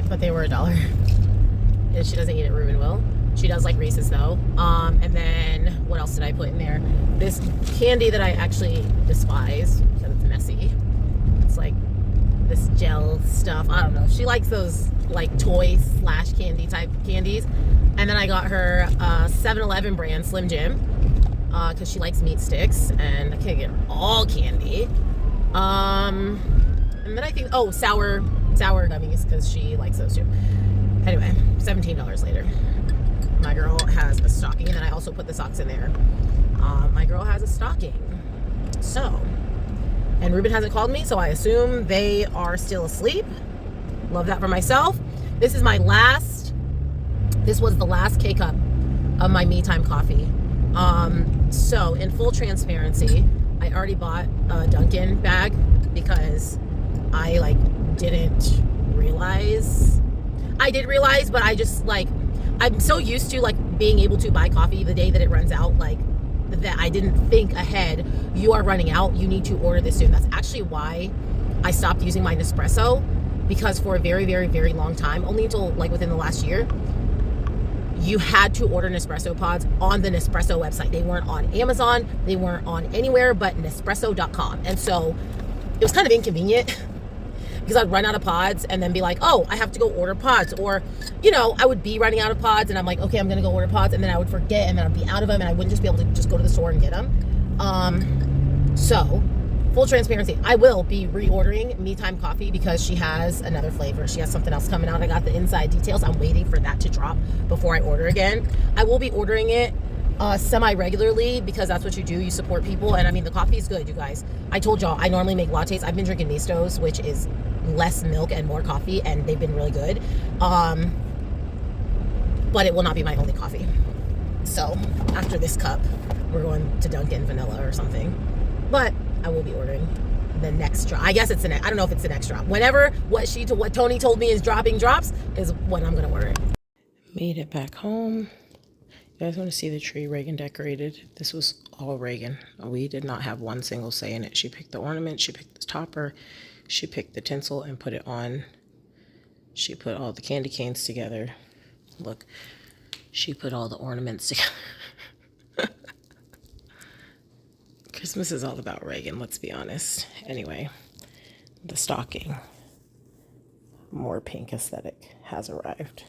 but they were $1. And she doesn't eat it. Reuben will. She does like Reese's though. And then what else did I put in there? This candy that I actually despise because it's messy. It's like this gel stuff. I don't know. She likes those like toy / candy type candies. And then I got her 7-Eleven brand Slim Jim because she likes meat sticks, and I can't get her all candy. And then I think sour gummies because she likes those too. Anyway, $17 later. My girl has a stocking, and then I also put the socks in there. My girl has a stocking. So, and Reuben hasn't called me, so I assume they are still asleep. Love that for myself. This was the last K-Cup of my me time coffee. So in full transparency, I already bought a Dunkin' bag because I didn't realize. I did realize, but I just I'm so used to being able to buy coffee the day that it runs out, that I didn't think ahead. You are running out, you need to order this soon. That's actually why I stopped using my Nespresso, because for a very, very, very long time, only until within the last year, you had to order Nespresso pods on the Nespresso website. They weren't on Amazon, they weren't on anywhere but Nespresso.com. And so it was kind of inconvenient because I'd run out of pods and then be like, oh, I have to go order pods. Or, I would be running out of pods and I'm like, okay, I'm going to go order pods. And then I would forget and then I'd be out of them and I wouldn't just be able to just go to the store and get them. So full transparency, I will be reordering Me Time Coffee because she has another flavor. She has something else coming out. I got the inside details. I'm waiting for that to drop before I order again. I will be ordering it semi-regularly because that's what you do. You support people. And I mean, the coffee is good, you guys. I told y'all, I normally make lattes. I've been drinking Mistos, which is less milk and more coffee, and they've been really good. But it will not be my only coffee. So after this cup, we're going to Dunkin' Vanilla or something. But I will be ordering the next drop. I guess it's I don't know if it's the next drop. Whenever what Tony told me is dropping drops is when I'm going to order it. Made it back home. You guys want to see the tree Reagan decorated? This was all Reagan. We did not have one single say in it. She picked the ornament, she picked the topper, she picked the tinsel and put it on. She put all the candy canes together. Look, she put all the ornaments together. Christmas is all about Reagan, let's be honest. Anyway, the stocking, more pink aesthetic, has arrived.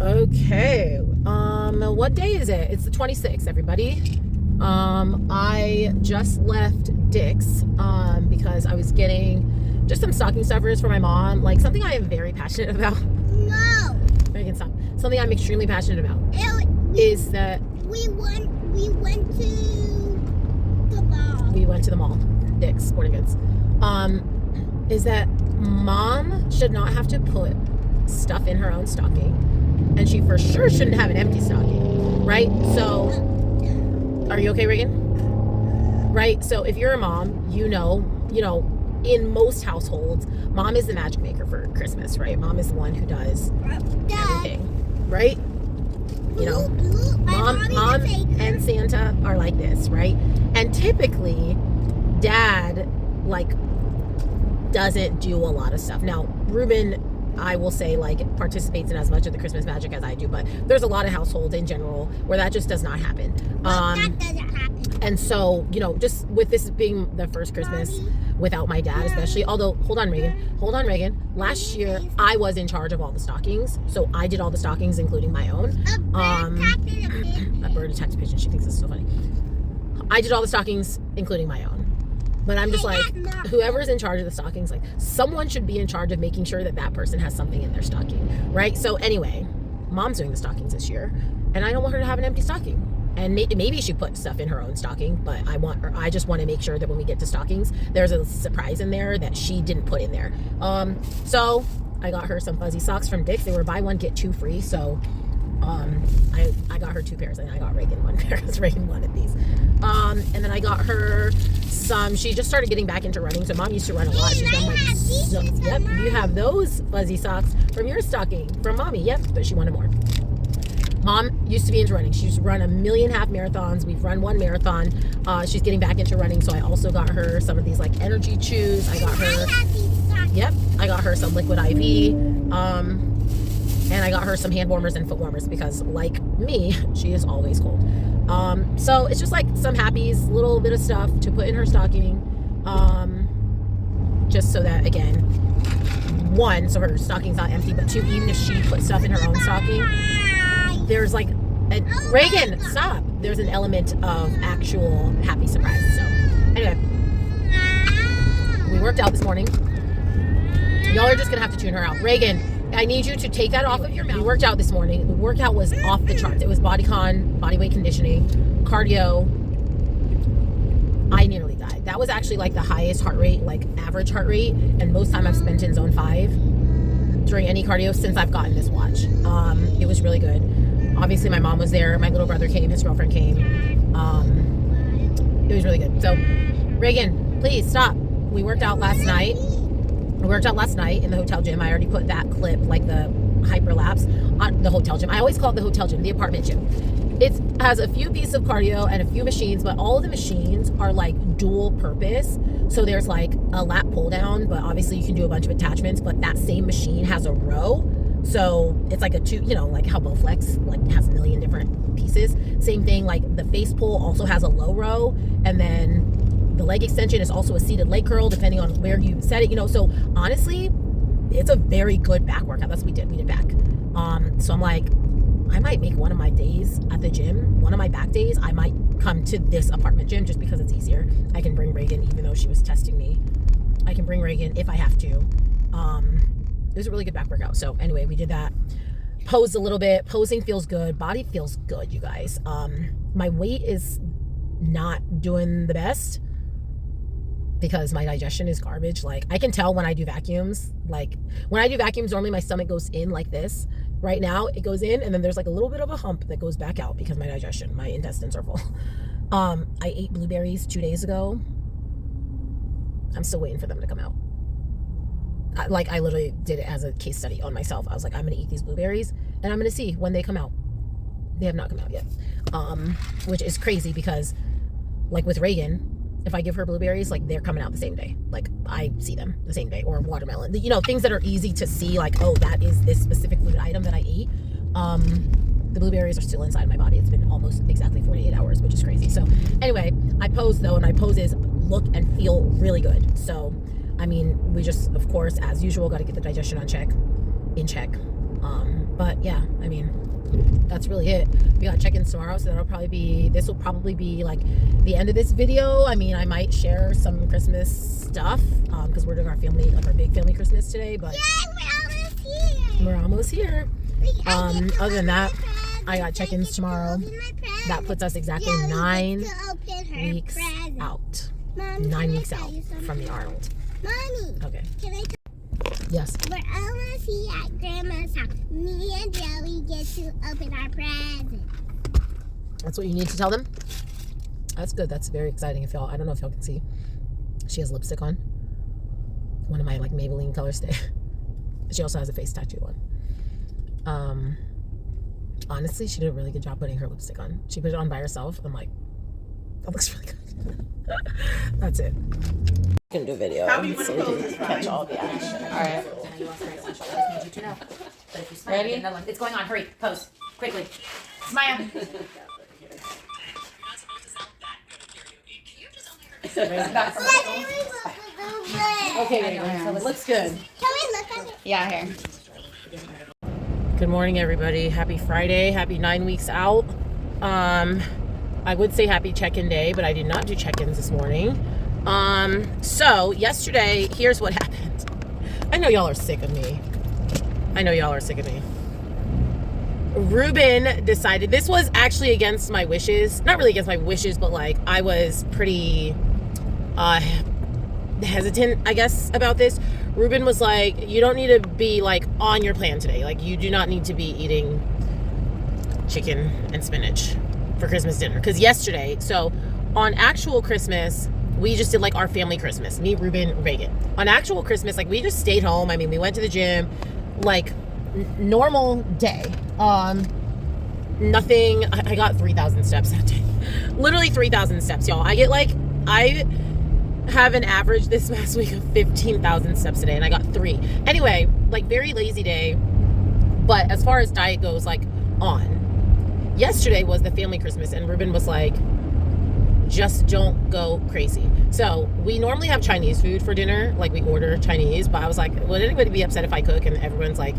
Okay, what day is it? It's the 26th, everybody. I just left Dick's because I was getting just some stocking stuffers for my mom, something I am very passionate about.
No.
Megan, stop. Something I'm extremely passionate about is that
we went to the mall.
We went to the mall, Dick's Sporting Goods. Is that mom should not have to put stuff in her own stocking, and she for sure shouldn't have an empty stocking, right? So, are you okay, Reagan? Right? So if you're a mom, you know, in most households, mom is the magic maker for Christmas, right? Mom is the one who does everything, right? Mom and Santa are like this, right? And typically, dad, doesn't do a lot of stuff. Now, Reuben, I will say, participates in as much of the Christmas magic as I do, but there's a lot of households in general where that just does not happen.
That doesn't happen.
And so, just with this being the first Christmas without my dad, especially, although, hold on, Reagan. Last year, I was in charge of all the stockings, so I did all the stockings, including my own. A bird attacked a pigeon. She thinks this is so funny. I did all the stockings, including my own. But I'm just like, whoever's in charge of the stockings, like someone should be in charge of making sure that that person has something in their stocking, right? So anyway, mom's doing the stockings this year, and I don't want her to have an empty stocking. And maybe she put stuff in her own stocking, but I just want to make sure that when we get to stockings, there's a surprise in there that she didn't put in there. So I got her some fuzzy socks from Dick's. They were buy one, get two free. So I got her 2 pairs, and I got Reagan 1 pair because Reagan wanted these. And then I got her some, she just started getting back into running. So mom used to run a lot. She's done like, yep, you have those fuzzy socks from your stocking from mommy. Yep, but she wanted more. Mom used to be into running. She used to run 1.5 million marathons. We've run 1 marathon. She's getting back into running. So I also got her some of these like energy chews. I got her, yep, I got her some liquid IV. And I got her some hand warmers and foot warmers because, like me, she is always cold. So it's just like some happies, little bit of stuff to put in her stocking. Just so that, again, 1, so her stocking's not empty, but 2, even if she puts stuff in her own stocking, there's like, Reagan, stop. There's an element of actual happy surprise. So anyway, we worked out this morning. Y'all are just going to have to tune her out. Reagan, I need you to take that off of your mouth. We worked out this morning. The workout was off the charts. It was bodycon, body weight conditioning, cardio. I nearly died. That was actually like the highest heart rate, like average heart rate, and most time I've spent in zone 5 during any cardio since I've gotten this watch. It was really good. Obviously my mom was there. My little brother came. His girlfriend came. It was really good. So Reagan, please stop. We worked out last night. We worked out last night in the hotel gym. I already put that clip, like the hyperlapse, on the hotel gym. I always call it the hotel gym, the apartment gym. It has a few pieces of cardio and a few machines, but all of the machines are like dual purpose. So there's like a lat pull down, but obviously you can do a bunch of attachments, but that same machine has a row. So it's like a 2, like how Bowflex like has a million different pieces. Same thing, like the face pull also has a low row, and then the leg extension is also a seated leg curl, depending on where you set it, So honestly, it's a very good back workout. That's what we did. We did back. So I'm like, I might make one of my days at the gym, one of my back days, I might come to this apartment gym just because it's easier. I can bring Reagan, even though she was testing me. I can bring Reagan if I have to. It was a really good back workout. So anyway, we did that. Posed a little bit. Posing feels good. Body feels good, you guys. My weight is not doing the best because my digestion is garbage. Like I can tell when I do vacuums, like when I do vacuums, normally my stomach goes in like this. Right now it goes in and then there's like a little bit of a hump that goes back out because my digestion, my intestines are full. I ate blueberries 2 days ago. I'm still waiting for them to come out. I literally did it as a case study on myself. I was like, I'm going to eat these blueberries and I'm going to see when they come out. They have not come out yet. Which is crazy because like with Reagan, if I give her blueberries, like they're coming out the same day. Like I see them the same day, or watermelon, things that are easy to see, like, oh, that is this specific food item that I ate. The blueberries are still inside my body. It's been almost exactly 48 hours, which is crazy. So anyway, I posed though, and my poses look and feel really good. So, I mean, we just, of course, as usual, got to get the digestion in check. But yeah, I mean, that's really it. We got check-ins tomorrow, so this will probably be like the end of this video. I mean, I might share some Christmas stuff because we're doing our big family Christmas today, but yeah, we're almost here. Other than that, I got check-ins tomorrow. That puts us exactly 9 weeks out. Mommy, 9 weeks out from the Arnold.
Mommy,
okay.
Can I
Yes.
We're almost here at Grandma's house. Me and Joey get to open our present.
That's what you need to tell them? That's good. That's very exciting. If y'all, I don't know if y'all can see. She has lipstick on. One of my like Maybelline color stay. She also has a face tattoo on. Honestly, she did a really good job putting her lipstick on. She put it on by herself. I'm like, that looks really good. That's it. Can do a video so we can catch all the action. All right.
Ready? It's going on. Hurry. Pose. Quickly. Smile.
Okay, so it looks good.
Can we look at it?
Yeah, here.
Good morning, everybody. Happy Friday. Happy 9 weeks out. I would say happy check-in day, but I did not do check-ins this morning. So yesterday, here's what happened. I know y'all are sick of me. Reuben decided, this was actually against my wishes. Not really against my wishes, but like I was pretty hesitant, I guess, about this. Reuben was like, you don't need to be like on your plan today. Like you do not need to be eating chicken and spinach for Christmas dinner. Because yesterday, so on actual Christmas, we just did like our family Christmas. Me, Reuben, Reagan. On actual Christmas, like we just stayed home. I mean, we went to the gym, like normal day. Nothing. I got 3,000 steps that day. Literally 3,000 steps, y'all. I have an average this past week of 15,000 steps a day, and I got 3. Anyway, like very lazy day. But as far as diet goes, like on. Yesterday was the family Christmas, and Reuben was like, just don't go crazy. So we normally have Chinese food for dinner. Like we order Chinese, but I was like, would anybody be upset if I cook? And everyone's like,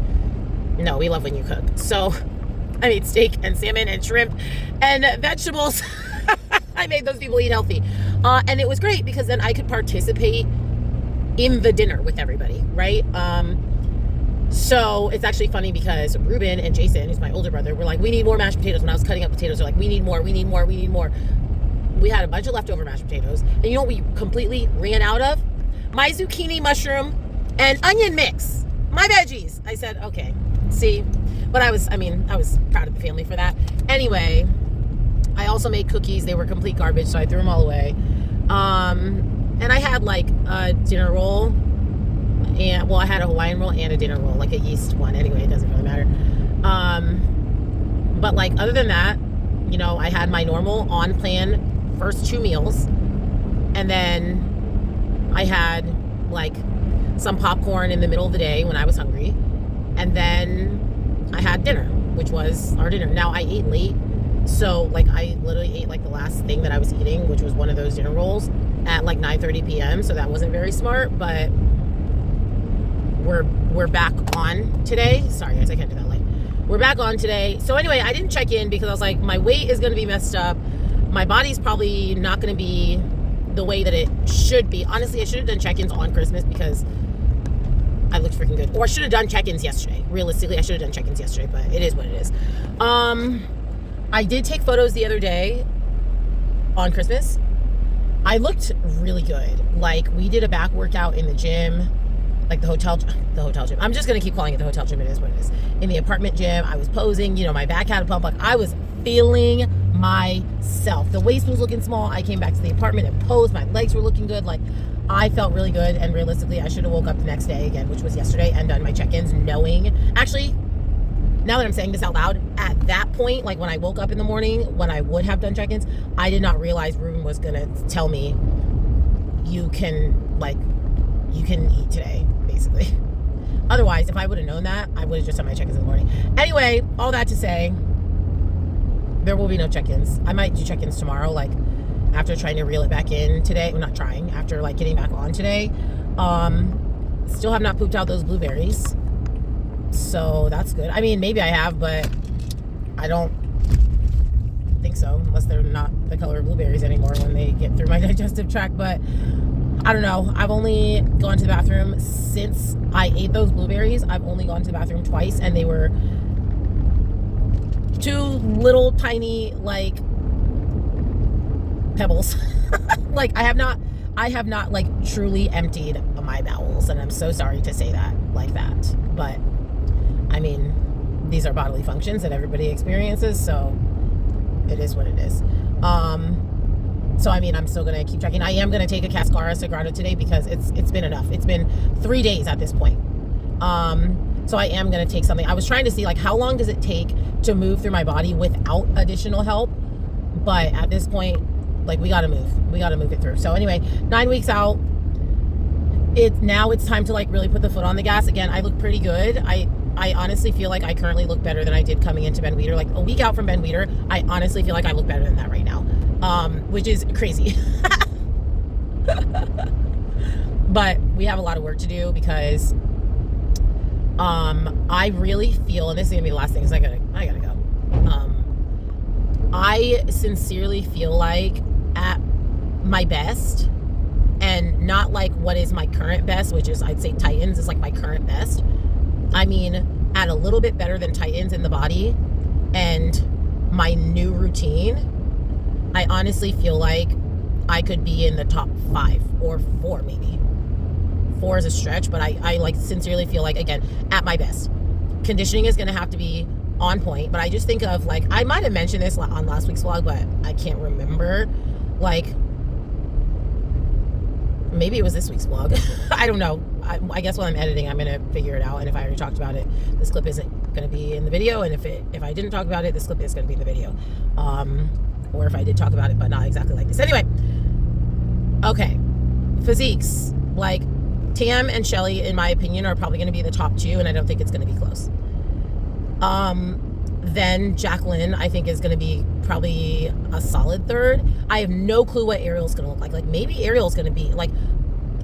no, we love when you cook. So I made steak and salmon and shrimp and vegetables. I made those people eat healthy. And it was great because then I could participate in the dinner with everybody, right? So it's actually funny because Reuben and Jason, who's my older brother, were like, we need more mashed potatoes. When I was cutting up potatoes, they're like, we need more. We had a bunch of leftover mashed potatoes. And you know what we completely ran out of? My zucchini, mushroom, and onion mix. My veggies. I said, okay, see? But I was proud of the family for that. Anyway, I also made cookies. They were complete garbage, so I threw them all away. And I had like a dinner roll. And, well, I had a Hawaiian roll and a dinner roll, like a yeast one. Anyway, it doesn't really matter. But like, other than that, you know, I had my normal on plan first 2 meals, and then I had like some popcorn in the middle of the day when I was hungry, and then I had dinner, which was our dinner. Now I ate late, so like I literally ate like the last thing that I was eating, which was one of those dinner rolls at like 9:30 p.m. So that wasn't very smart, but we're back on today. Sorry guys, I can't do that late. We're back on today. So anyway, I didn't check in because I was like, my weight is going to be messed up. My body's probably not going to be the way that it should be. Honestly, I should have done check-ins on Christmas because I looked freaking good. Or I should have done check-ins yesterday. Realistically, I should have done check-ins yesterday, but it is what it is. I did take photos the other day on Christmas. I looked really good. Like, we did a back workout in the gym. Like the hotel gym. I'm just going to keep calling it the hotel gym. It is what it is. In the apartment gym, I was posing. You know, my back had a pump. Like, I was feeling myself. The waist was looking small. I came back to the apartment and posed. My legs were looking good. Like, I felt really good. And realistically, I should have woke up the next day again, which was yesterday, and done my check-ins knowing. Actually, now that I'm saying this out loud, at that point, like when I woke up in the morning, when I would have done check-ins, I did not realize Reuben was going to tell me, you can eat today, basically. Otherwise, if I would have known that, I would have just done my check-ins in the morning. Anyway, all that to say, there will be no check-ins. I might do check-ins tomorrow, like after trying to reel it back in today. Well, not trying, after like getting back on today. Still have not pooped out those blueberries, so that's good. I mean, maybe I have, but I don't think so, unless they're not the color of blueberries anymore when they get through my digestive tract. But I don't know. I've only gone to the bathroom since I ate those blueberries. I've only gone to the bathroom twice, and they were 2 little tiny like pebbles. Like I have not like truly emptied my bowels, and I'm so sorry to say that like that. But I mean, these are bodily functions that everybody experiences, so it is what it is. So I mean, I'm still gonna keep checking. I am gonna take a Cascara Sagrado today because it's been enough. It's been 3 days at this point. So I am gonna take something. I was trying to see like how long does it take to move through my body without additional help, but at this point, like we gotta move it through. So anyway, 9 weeks out. It's time to like really put the foot on the gas again. I look pretty good. I honestly feel like I currently look better than I did coming into Ben Weider. Like a week out from Ben Weider, I honestly feel like I look better than that right now, which is crazy. But we have a lot of work to do because I really feel, and this is gonna be the last thing, because I gotta go. I sincerely feel like at my best not like what is my current best, which is I'd say Titans is like my current best. I mean, at a little bit better than Titans in the body and my new routine, I honestly feel like I could be in the top 5 or 4 maybe. 4 is a stretch, but I like sincerely feel like, again, at my best. Conditioning is going to have to be on point, but I just think of like, I might have mentioned this on last week's vlog, but I can't remember. Like, maybe it was this week's vlog. I don't know. I guess while I'm editing, I'm going to figure it out. And if I already talked about it, this clip isn't going to be in the video. And if I didn't talk about it, this clip is going to be in the video. Or if I did talk about it, but not exactly like this. Anyway. Okay. Physiques. Like, Tam and Shelly, in my opinion, are probably going to be the top 2. And I don't think it's going to be close. Then Jacqueline, I think, is going to be probably a solid 3rd. I have no clue what Ariel's going to look like. Like, maybe Ariel's going to be, like,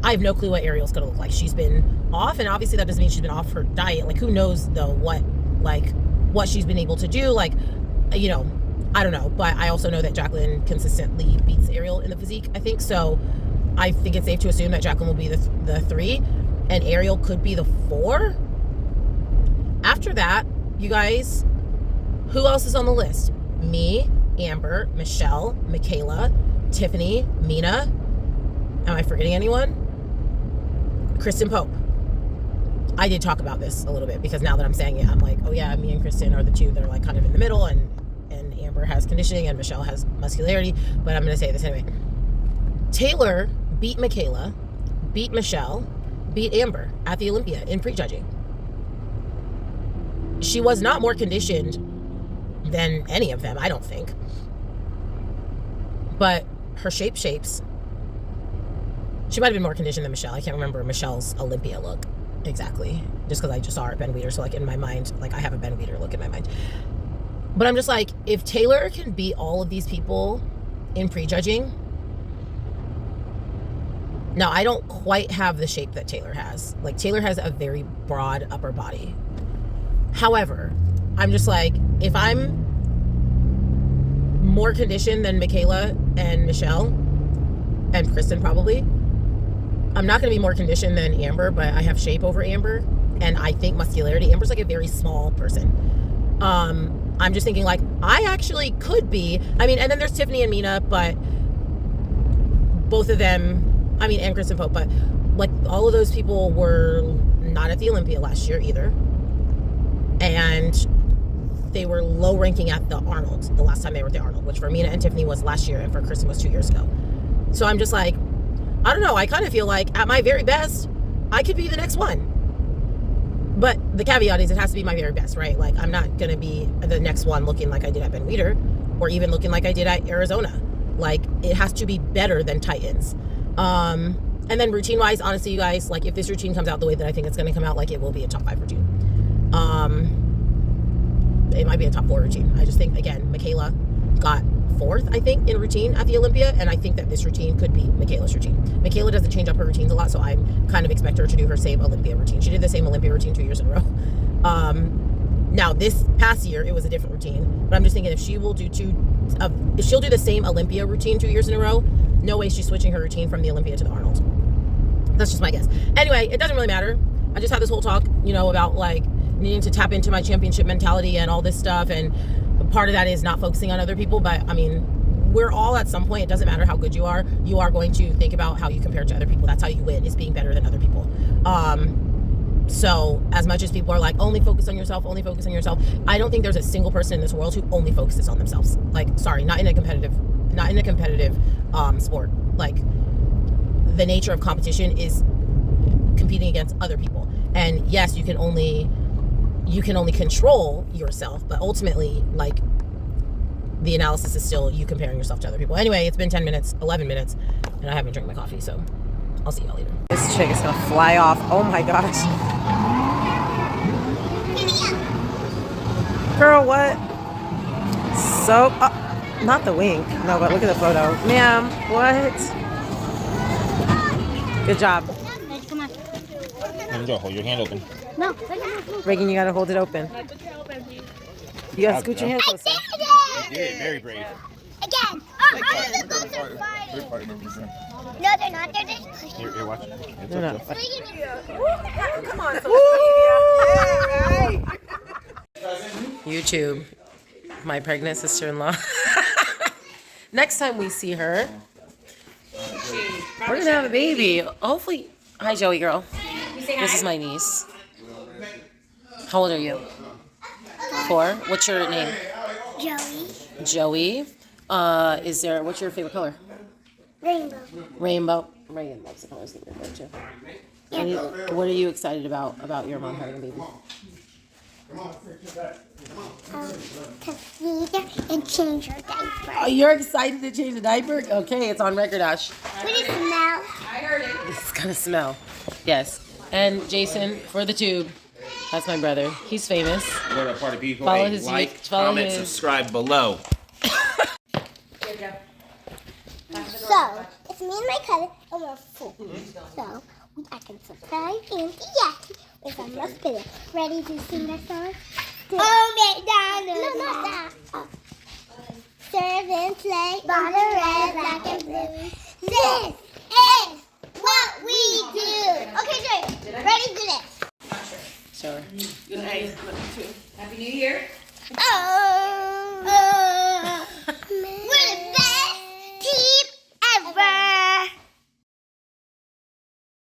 I have no clue what Ariel's going to look like. She's been off, and obviously that doesn't mean she's been off her diet. Like, who knows, though, what she's been able to do. Like, you know, I don't know. But I also know that Jacqueline consistently beats Ariel in the physique, I think. So I think it's safe to assume that Jacqueline will be the 3, and Ariel could be the 4. After that, you guys, who else is on the list? Me, Amber, Michelle, Michaela, Tiffany, Mina. Am I forgetting anyone? Kristen Pope. I did talk about this a little bit because now that I'm saying it, I'm like, oh yeah, me and Kristen are the 2 that are like kind of in the middle, and Amber has conditioning and Michelle has muscularity. But I'm going to say this anyway. Taylor beat Michaela, beat Michelle, beat Amber at the Olympia in prejudging. She was not more conditioned than any of them, I don't think. But her shapes. She might have been more conditioned than Michelle. I can't remember Michelle's Olympia look exactly. Just because I just saw her at Ben Weider. So like in my mind, like I have a Ben Weider look in my mind. But I'm just like, if Taylor can beat all of these people in prejudging. Now, I don't quite have the shape that Taylor has. Like, Taylor has a very broad upper body. However, I'm just like, if I'm more conditioned than Michaela and Michelle and Kristen probably, I'm not going to be more conditioned than Amber, but I have shape over Amber, and I think muscularity. Amber's like a very small person. I'm just thinking like, I actually could be, I mean, and then there's Tiffany and Mina, but both of them, I mean, and Kristen Pope, but like all of those people were not at the Olympia last year either. And they were low ranking at the Arnold the last time they were at the Arnold, which for Mina and Tiffany was last year and for Kristen was 2 years ago. So I'm just like, I don't know. I kind of feel like at my very best, I could be the next one. But the caveat is it has to be my very best, right? Like, I'm not going to be the next one looking like I did at Ben Weider or even looking like I did at Arizona. Like, it has to be better than Titans. And then routine-wise, honestly, you guys, like, if this routine comes out the way that I think it's going to come out, like, it will be a top 5 routine. It might be a top 4 routine. I just think, again, Michaela got 4th, I think, in routine at the Olympia, and I think that this routine could be Michaela's routine. Michaela doesn't change up her routines a lot, so I kind of expect her to do her same Olympia routine. She did the same Olympia routine 2 years in a row. Now, this past year, it was a different routine, but I'm just thinking if she will do if she'll do the same Olympia routine 2 years in a row, no way she's switching her routine from the Olympia to the Arnold. That's just my guess. Anyway, it doesn't really matter. I just had this whole talk, you know, about like needing to tap into my championship mentality and all this stuff, and part of that is not focusing on other people, but I mean, we're all at some point, it doesn't matter how good you are going to think about how you compare to other people. That's how you win, is being better than other people. So as much as people are like, only focus on yourself, I don't think there's a single person in this world who only focuses on themselves. Like, sorry, not in a competitive sport. Like, the nature of competition is competing against other people. And yes, you can only control yourself, but ultimately, like, the analysis is still you comparing yourself to other people. Anyway, it's been 11 minutes, and I haven't drank my coffee, so I'll see y'all later. This chick is gonna fly off. Oh my gosh. Girl, what? So, not the wink. No, but look at the photo. Ma'am, what? Good job.
Come on.
Hold your hand open.
No.
Reagan, you gotta hold it open. You gotta scoot your hand closer.
Yeah, very brave.
Again. the goats are fighting. No, they're not. They're just pushing.
You're watching. It's
No, no.
okay.
Come on, social media. YouTube, my pregnant sister-in-law. Next time we see her, we're gonna have a baby. Hopefully. Hi, Joey girl. This is my niece. How old are you? 4. What's your name?
Joey.
Joey. What's your favorite color?
Rainbow.
Reagan loves the colors that you're going to. What are you excited about your mom having a baby?
To feed her and change her diaper.
Oh, you're excited to change the diaper? Okay, it's on record, Ash.
What does it smell?
It's gonna smell. Yes. And Jason for the tube. That's my brother. He's famous.
What up, party people?
Follow
Hey,
his
like,
follow
comment,
his-
subscribe below.
So, it's me and my cousin, and we're 4. So, I can subscribe and yes, if I'm not spinning. Ready to sing that song? McDonald's. No, not that. Serve and slay, bottle red, black and blue. This is what we do. Okay, Joy, ready to do this.
Sure.
Good night. Happy New Year.
Oh.